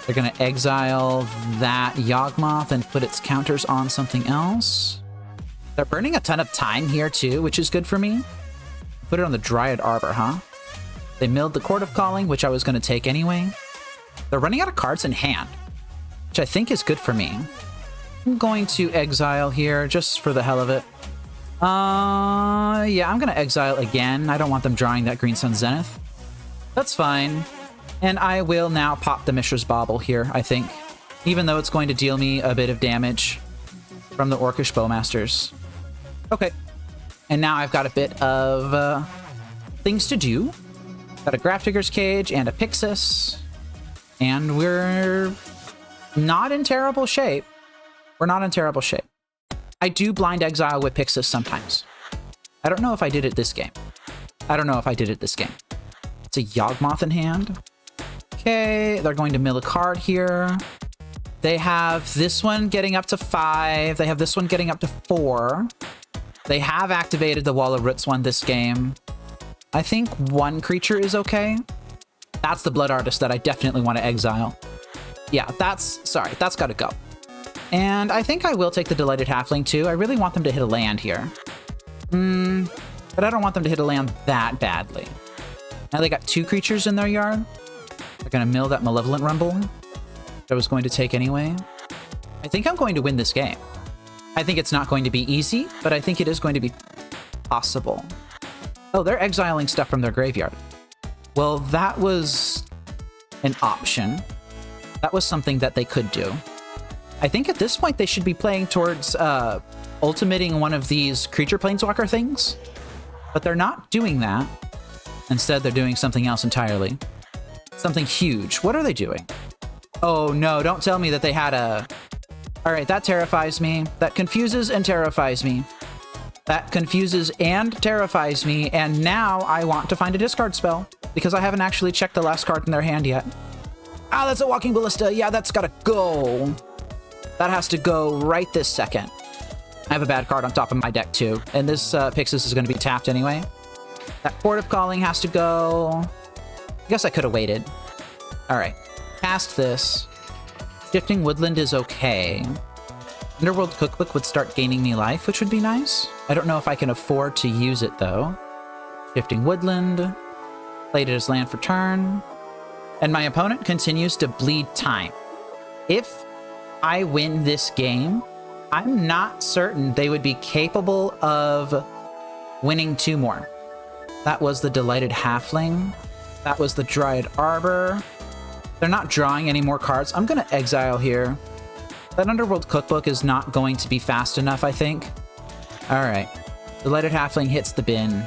Speaker 1: They're going to exile that Yawgmoth and put its counters on something else. They're burning a ton of time here too, which is good for me. Put it on the Dryad Arbor, huh? They milled the Court of Calling, which I was going to take anyway. They're running out of cards in hand, which I think is good for me. I'm going to exile here just for the hell of it. Yeah, I'm gonna exile again. I don't want them drawing that Green Sun Zenith. That's fine. And I will now pop the Mishra's Bauble here, I think. Even though it's going to deal me a bit of damage from the Orcish Bowmasters. Okay. And now I've got a bit of things to do. Got a Grafdigger's Cage and a Pyxis. And we're not in terrible shape. We're not in terrible shape. I do blind exile with Pyxis sometimes. I don't know if I did it this game. It's a Yawgmoth in hand. Okay, they're going to mill a card here. They have this one getting up to 5. They have this one getting up to 4. They have activated the Wall of Roots one this game. I think one creature is okay. That's the Blood Artist that I definitely want to exile. Yeah, that's gotta go. And I think I will take the Delighted Halfling too. I really want them to hit a land here. But I don't want them to hit a land that badly. Now they got 2 creatures in their yard. They're gonna mill that Malevolent Rumble that I was going to take anyway. I think I'm going to win this game. I think it's not going to be easy, but I think it is going to be possible. Oh, they're exiling stuff from their graveyard. Well, that was an option. That was something that they could do. I think at this point they should be playing towards ultimating one of these creature planeswalker things, but they're not doing that. Instead, they're doing something else entirely. Something huge. What are they doing? Oh no, don't tell me that they had a... Alright, that terrifies me. That confuses and terrifies me. That confuses and terrifies me, and now I want to find a discard spell, because I haven't actually checked the last card in their hand yet. Ah, that's a Walking Ballista. Yeah, that's gotta go. That has to go right this second. I have a bad card on top of my deck too, and this Pyxis is going to be tapped anyway. That Port of Calling has to go. I guess I could have waited. All right, cast this. Shifting Woodland is okay. Underworld Cookbook would start gaining me life, which would be nice. I don't know if I can afford to use it though. Shifting Woodland. Played it as land for turn. And my opponent continues to bleed time. If I win this game, I'm not certain they would be capable of winning 2 more. That was the Delighted Halfling. That was the Dryad Arbor. They're not drawing any more cards. I'm going to exile here. That Underworld Cookbook is not going to be fast enough, I think. All right. Delighted Halfling hits the bin.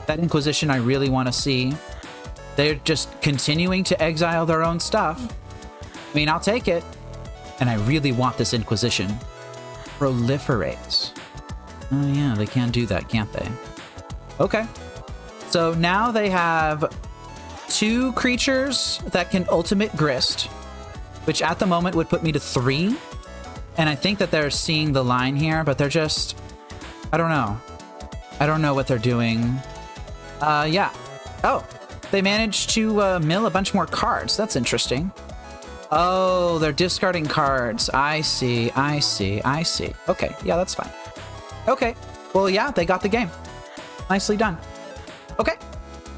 Speaker 1: That Inquisition I really want to see. They're just continuing to exile their own stuff. I mean, I'll take it. And I really want this Inquisition. Proliferates. Oh yeah, they can do that, can't they? Okay. So now they have 2 creatures that can ultimate Grist, which at the moment would put me to 3. And I think that they're seeing the line here, but they're just... I don't know. I don't know what they're doing. Yeah. Oh, they managed to mill a bunch more cards. That's interesting. Oh, they're discarding cards. I see. Okay, yeah, that's fine. Okay, well, yeah, they got the game. Nicely done. Okay,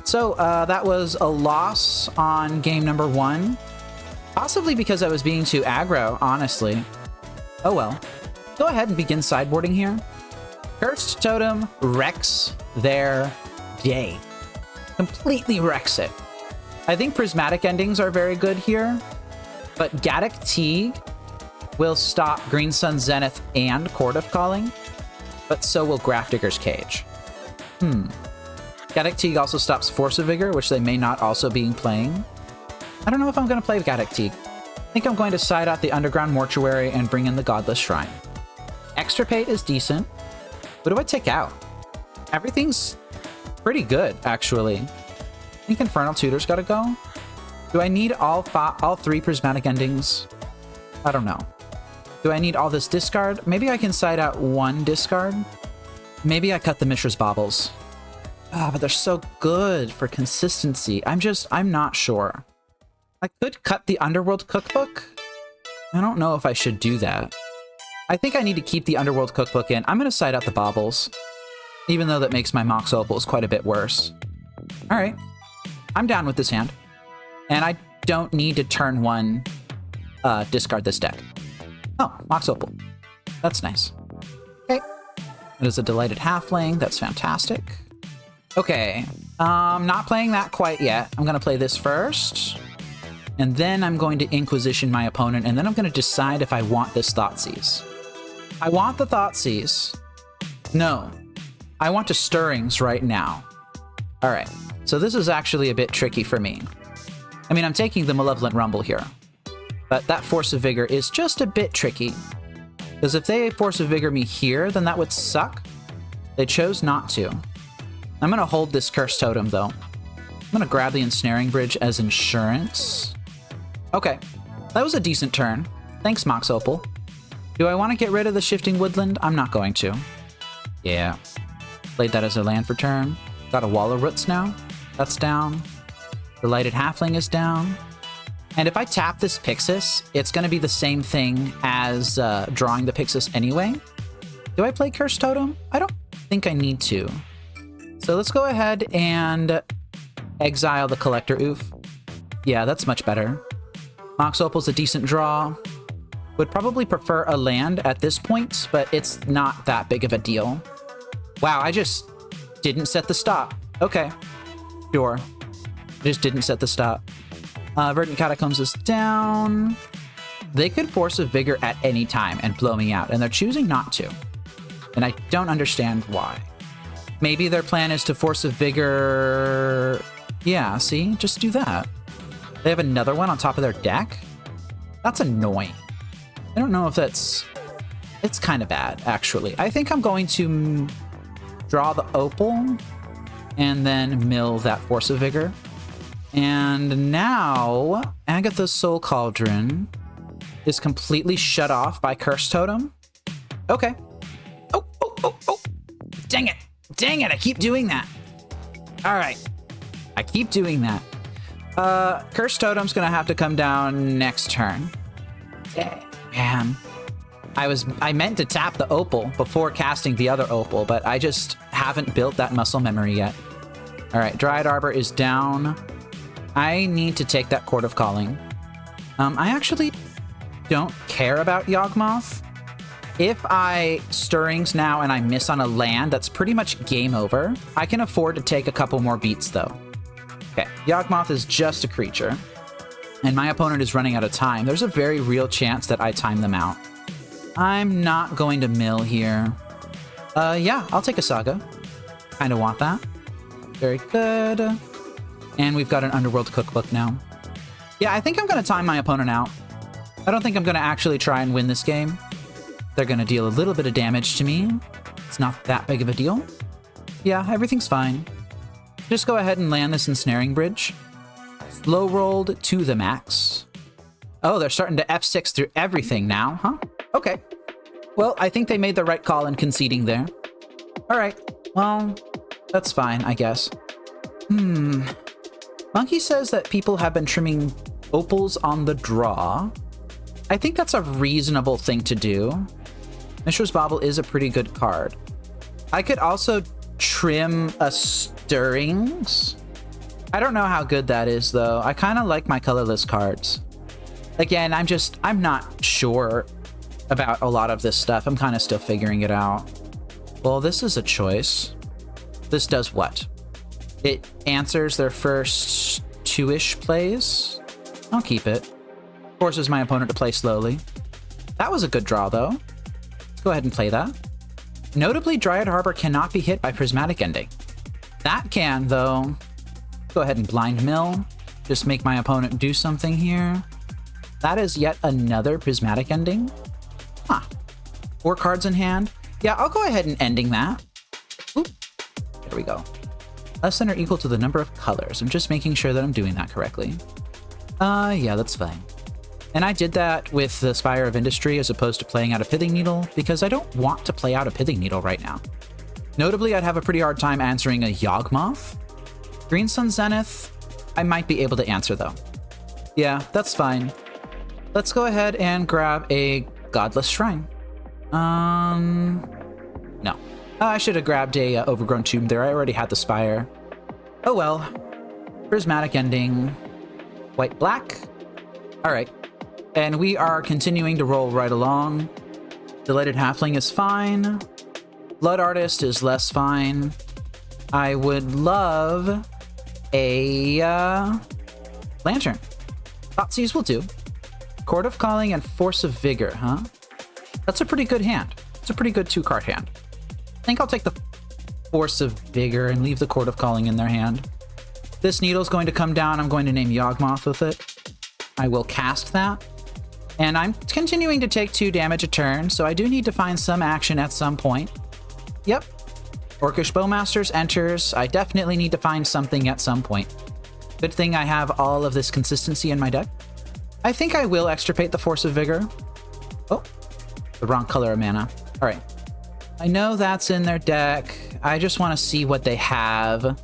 Speaker 1: so that was a loss on game number 1. Possibly because I was being too aggro, honestly. Oh well. Go ahead and begin sideboarding here. Cursed Totem wrecks their day. Completely wrecks it. I think Prismatic Endings are very good here. But Gaddock Teague will stop Green Sun Zenith and Court of Calling, but so will Grafdigger's Cage. Gaddock Teague also stops Force of Vigor, which they may not also be playing. I don't know if I'm going to play Gaddock Teague. I think I'm going to side out the Underground Mortuary and bring in the Godless Shrine. Extirpate is decent. What do I take out? Everything's pretty good, actually. I think Infernal Tutor's got to go. Do I need all 3 Prismatic Endings? I don't know. Do I need all this discard? Maybe I can side out 1 discard. Maybe I cut the Mishra's Baubles. Ah, but they're so good for consistency. I'm not sure. I could cut the Underworld Cookbook. I don't know if I should do that. I think I need to keep the Underworld Cookbook in. I'm going to side out the Baubles, even though that makes my Mox Opals quite a bit worse. All right. I'm down with this hand. And I don't need to turn 1 discard this deck. Oh, Mox Opal. That's nice. Okay. It is a Delighted Halfling. That's fantastic. Okay. Not playing that quite yet. I'm going to play this first. And then I'm going to Inquisition my opponent. And then I'm going to decide if I want this Thoughtseize. I want the Thoughtseize. No. I want to Stirrings right now. All right. So this is actually a bit tricky for me. I mean, I'm taking the Malevolent Rumble here. But that Force of Vigor is just a bit tricky. Because if they Force of Vigor me here, then that would suck. They chose not to. I'm going to hold this Cursed Totem, though. I'm going to grab the Ensnaring Bridge as insurance. Okay. That was a decent turn. Thanks, Mox Opal. Do I want to get rid of the Shifting Woodland? I'm not going to. Yeah. Played that as a land for turn. Got a Wall of Roots now. That's down. Delighted Halfling is down. And if I tap this Pyxis, it's going to be the same thing as drawing the Pyxis anyway. Do I play Cursed Totem? I don't think I need to. So let's go ahead and exile the Collector Oof. Yeah, that's much better. Mox Opal's a decent draw. Would probably prefer a land at this point, but it's not that big of a deal. Wow, I just didn't set the stop. Okay, sure. Just didn't set the stop. Verdant Catacombs is down. They could Force of Vigor at any time and blow me out, and they're choosing not to. And I don't understand why. Maybe their plan is to Force of Vigor... Yeah, see? Just do that. They have another one on top of their deck? That's annoying. I don't know if that's... It's kind of bad, actually. I think I'm going to draw the Opal and then mill that Force of Vigor. And now, Agatha's Soul Cauldron is completely shut off by Cursed Totem. Okay. Oh. Dang it. Dang it, I keep doing that. All right. I keep doing that. Cursed Totem's gonna have to come down next turn. Dang, man. I meant to tap the Opal before casting the other Opal, but I just haven't built that muscle memory yet. All right, Dryad Arbor is down. I need to take that Court of Calling. I actually don't care about Yawgmoth. If I Stirrings now and I miss on a land, that's pretty much game over. I can afford to take a couple more beats, though. Okay, Yawgmoth is just a creature. And my opponent is running out of time. There's a very real chance that I time them out. I'm not going to mill here. Yeah, I'll take a Saga. Kind of want that. Very good. And we've got an Underworld Cookbook now. Yeah, I think I'm going to time my opponent out. I don't think I'm going to actually try and win this game. They're going to deal a little bit of damage to me. It's not that big of a deal. Yeah, everything's fine. Just go ahead and land this Ensnaring Bridge. Slow rolled to the max. Oh, they're starting to F6 through everything now, huh? Okay. Well, I think they made the right call in conceding there. All right. Well, that's fine, I guess. Monkey says that people have been trimming opals on the draw. I think that's a reasonable thing to do. Mishra's Bauble is a pretty good card. I could also trim a Stirrings. I don't know how good that is, though. I kind of like my colorless cards. Again, I'm not sure about a lot of this stuff. I'm kind of still figuring it out. Well, this is a choice. This does what? It answers their first two-ish plays. I'll keep it. Forces my opponent to play slowly. That was a good draw, though. Let's go ahead and play that. Notably, Dryad Harbor cannot be hit by Prismatic Ending. That can, though. Go ahead and Blind Mill. Just make my opponent do something here. That is yet another Prismatic Ending. Huh. 4 cards in hand. Yeah, I'll go ahead and ending that. Oop. There we go. Less than or equal to the number of colors. I'm just making sure that I'm doing that correctly. Yeah, that's fine. And I did that with the Spire of Industry as opposed to playing out a Pithing Needle because I don't want to play out a Pithing Needle right now. Notably, I'd have a pretty hard time answering a Yawgmoth. Green Sun Zenith, I might be able to answer though. Yeah, that's fine. Let's go ahead and grab a Godless Shrine. No. I should have grabbed a Overgrown Tomb there. I already had the Spire. Oh well. Prismatic Ending. White-black. All right. And we are continuing to roll right along. Delighted Halfling is fine. Blood Artist is less fine. I would love a Lantern. Thoughtseize will do. Chord of Calling and Force of Vigor, huh? That's a pretty good hand. It's a pretty good 2-card hand. I think I'll take the Force of Vigor and leave the Chord of Calling in their hand. This needle's going to come down. I'm going to name Yawgmoth with it. I will cast that. And I'm continuing to take 2 damage a turn, so I do need to find some action at some point. Yep. Orcish Bowmasters enters. I definitely need to find something at some point. Good thing I have all of this consistency in my deck. I think I will extirpate the Force of Vigor. Oh, the wrong color of mana. All right. I know that's in their deck. I just want to see what they have.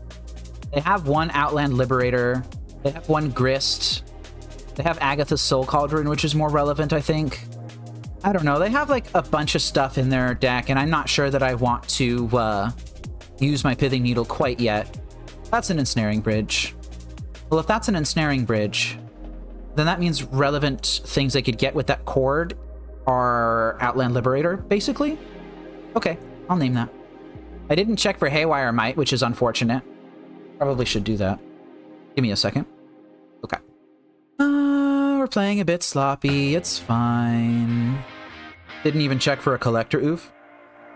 Speaker 1: They have 1 Outland Liberator. They have 1 Grist. They have Agatha's Soul Cauldron, which is more relevant, I think. I don't know. They have like a bunch of stuff in their deck, and I'm not sure that I want to use my Pithing Needle quite yet. That's an Ensnaring Bridge. Well, if that's an Ensnaring Bridge, then that means relevant things I could get with that chord are Outland Liberator, basically. Okay, I'll name that. I didn't check for Haywire Might, which is unfortunate. Probably should do that. Give me a second. Okay. We're playing a bit sloppy. It's fine. Didn't even check for a Collector Oof.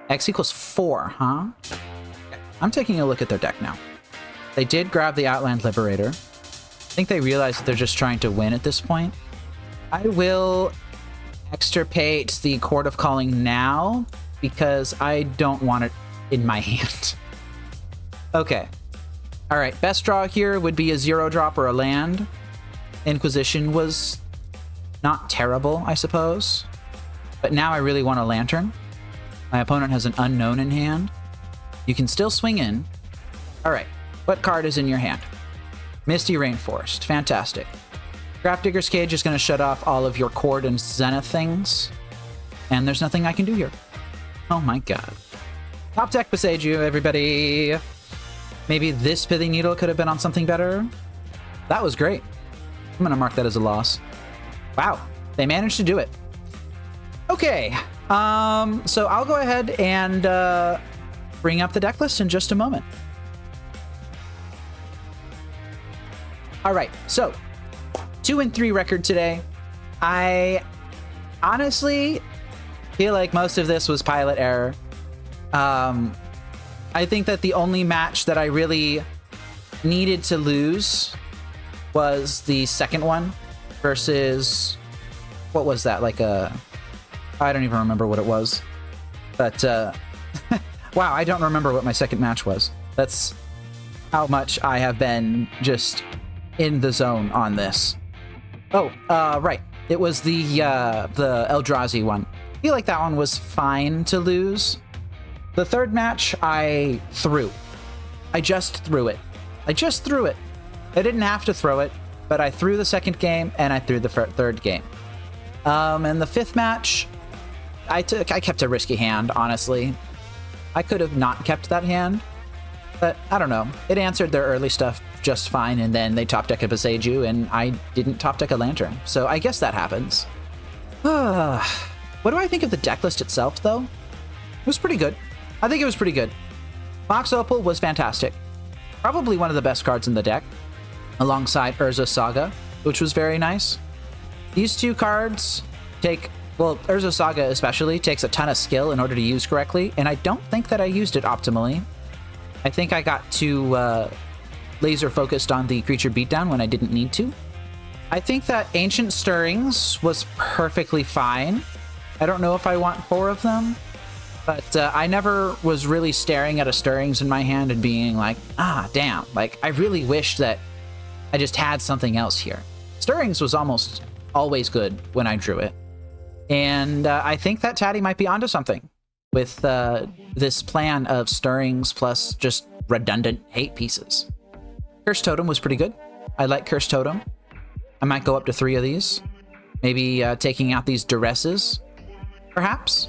Speaker 1: X equals 4, huh? Okay. I'm taking a look at their deck now. They did grab the Outland Liberator. I think they realize that they're just trying to win at this point. I will extirpate the Chord of Calling now because I don't want it in my hand. Okay. All right, best draw here would be a 0-drop or a land. Inquisition was not terrible, I suppose. But now I really want a Lantern. My opponent has an Unknown in hand. You can still swing in. All right, what card is in your hand? Misty Rainforest, fantastic. Grafdigger's Cage is going to shut off all of your Chord and Zenith things. And there's nothing I can do here. Oh my god. Top deck beside you, everybody. Maybe this Pithing Needle could have been on something better. That was great. I'm going to mark that as a loss. Wow, they managed to do it. Okay, so I'll go ahead and bring up the deck list in just a moment. All right, so 2-3 record today. I honestly feel like most of this was pilot error. I think that the only match that I really needed to lose was the second one versus, what was that? Like I don't even remember what it was. But, wow, I don't remember what my second match was. That's how much I have been just in the zone on this. Oh, right. It was the Eldrazi one. I feel like that one was fine to lose. The third match, I threw. I just threw it. I didn't have to throw it, but I threw the second game and I threw the third game. And the fifth match, I kept a risky hand, honestly. I could have not kept that hand, but I don't know. It answered their early stuff just fine, and then they top deck a Beseiju, and I didn't top deck a Lantern. So I guess that happens. What do I think of the deck list itself, though? It was pretty good. I think it was pretty good. Mox Opal was fantastic. Probably one of the best cards in the deck, alongside Urza Saga, which was very nice. These two cards take, well, Urza Saga especially, takes a ton of skill in order to use correctly, and I don't think that I used it optimally. I think I got too laser focused on the creature beatdown when I didn't need to. I think that Ancient Stirrings was perfectly fine. I don't know if I want 4 of them, but I never was really staring at a Stirrings in my hand and being like, ah, damn, like, I really wish that I just had something else here. Stirrings was almost always good when I drew it. And I think that Taddy might be onto something with this plan of Stirrings plus just redundant hate pieces. Curse Totem was pretty good. I like Curse Totem. I might go up to 3 of these. Maybe taking out these Duresses, perhaps.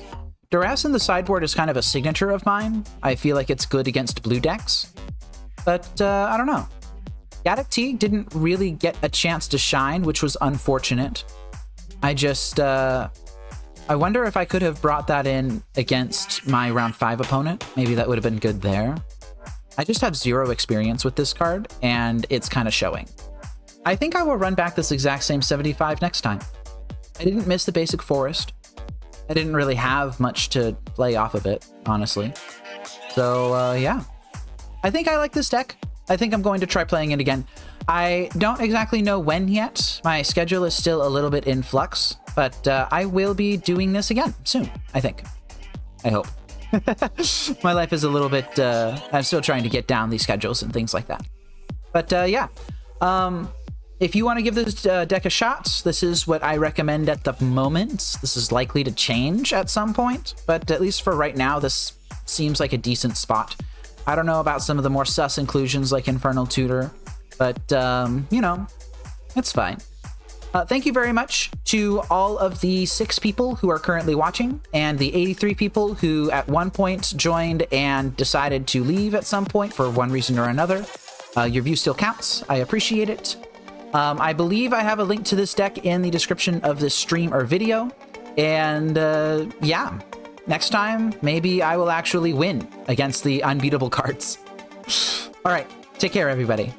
Speaker 1: Duress in the sideboard is kind of a signature of mine. I feel like it's good against blue decks. But I don't know. Gaddock T didn't really get a chance to shine, which was unfortunate. I I wonder if I could have brought that in against my round 5 opponent. Maybe that would have been good there. I just have 0 experience with this card, and it's kind of showing. I think I will run back this exact same 75 next time. I didn't miss the basic forest. I didn't really have much to play off of it, honestly. So, yeah. I think I like this deck. I think I'm going to try playing it again. I don't exactly know when yet. My schedule is still a little bit in flux, but I will be doing this again soon, I think. I hope. My life is a little bit... I'm still trying to get down these schedules and things like that. But, yeah. If you want to give this deck a shot, this is what I recommend at the moment. This is likely to change at some point, but at least for right now, this seems like a decent spot. I don't know about some of the more sus inclusions like Infernal Tutor, but, you know, it's fine. Thank you very much to all of the 6 people who are currently watching and the 83 people who at one point joined and decided to leave at some point for one reason or another. Your view still counts. I appreciate it. I believe I have a link to this deck in the description of this stream or video. And yeah, next time, maybe I will actually win against the unbeatable cards. All right, take care, everybody.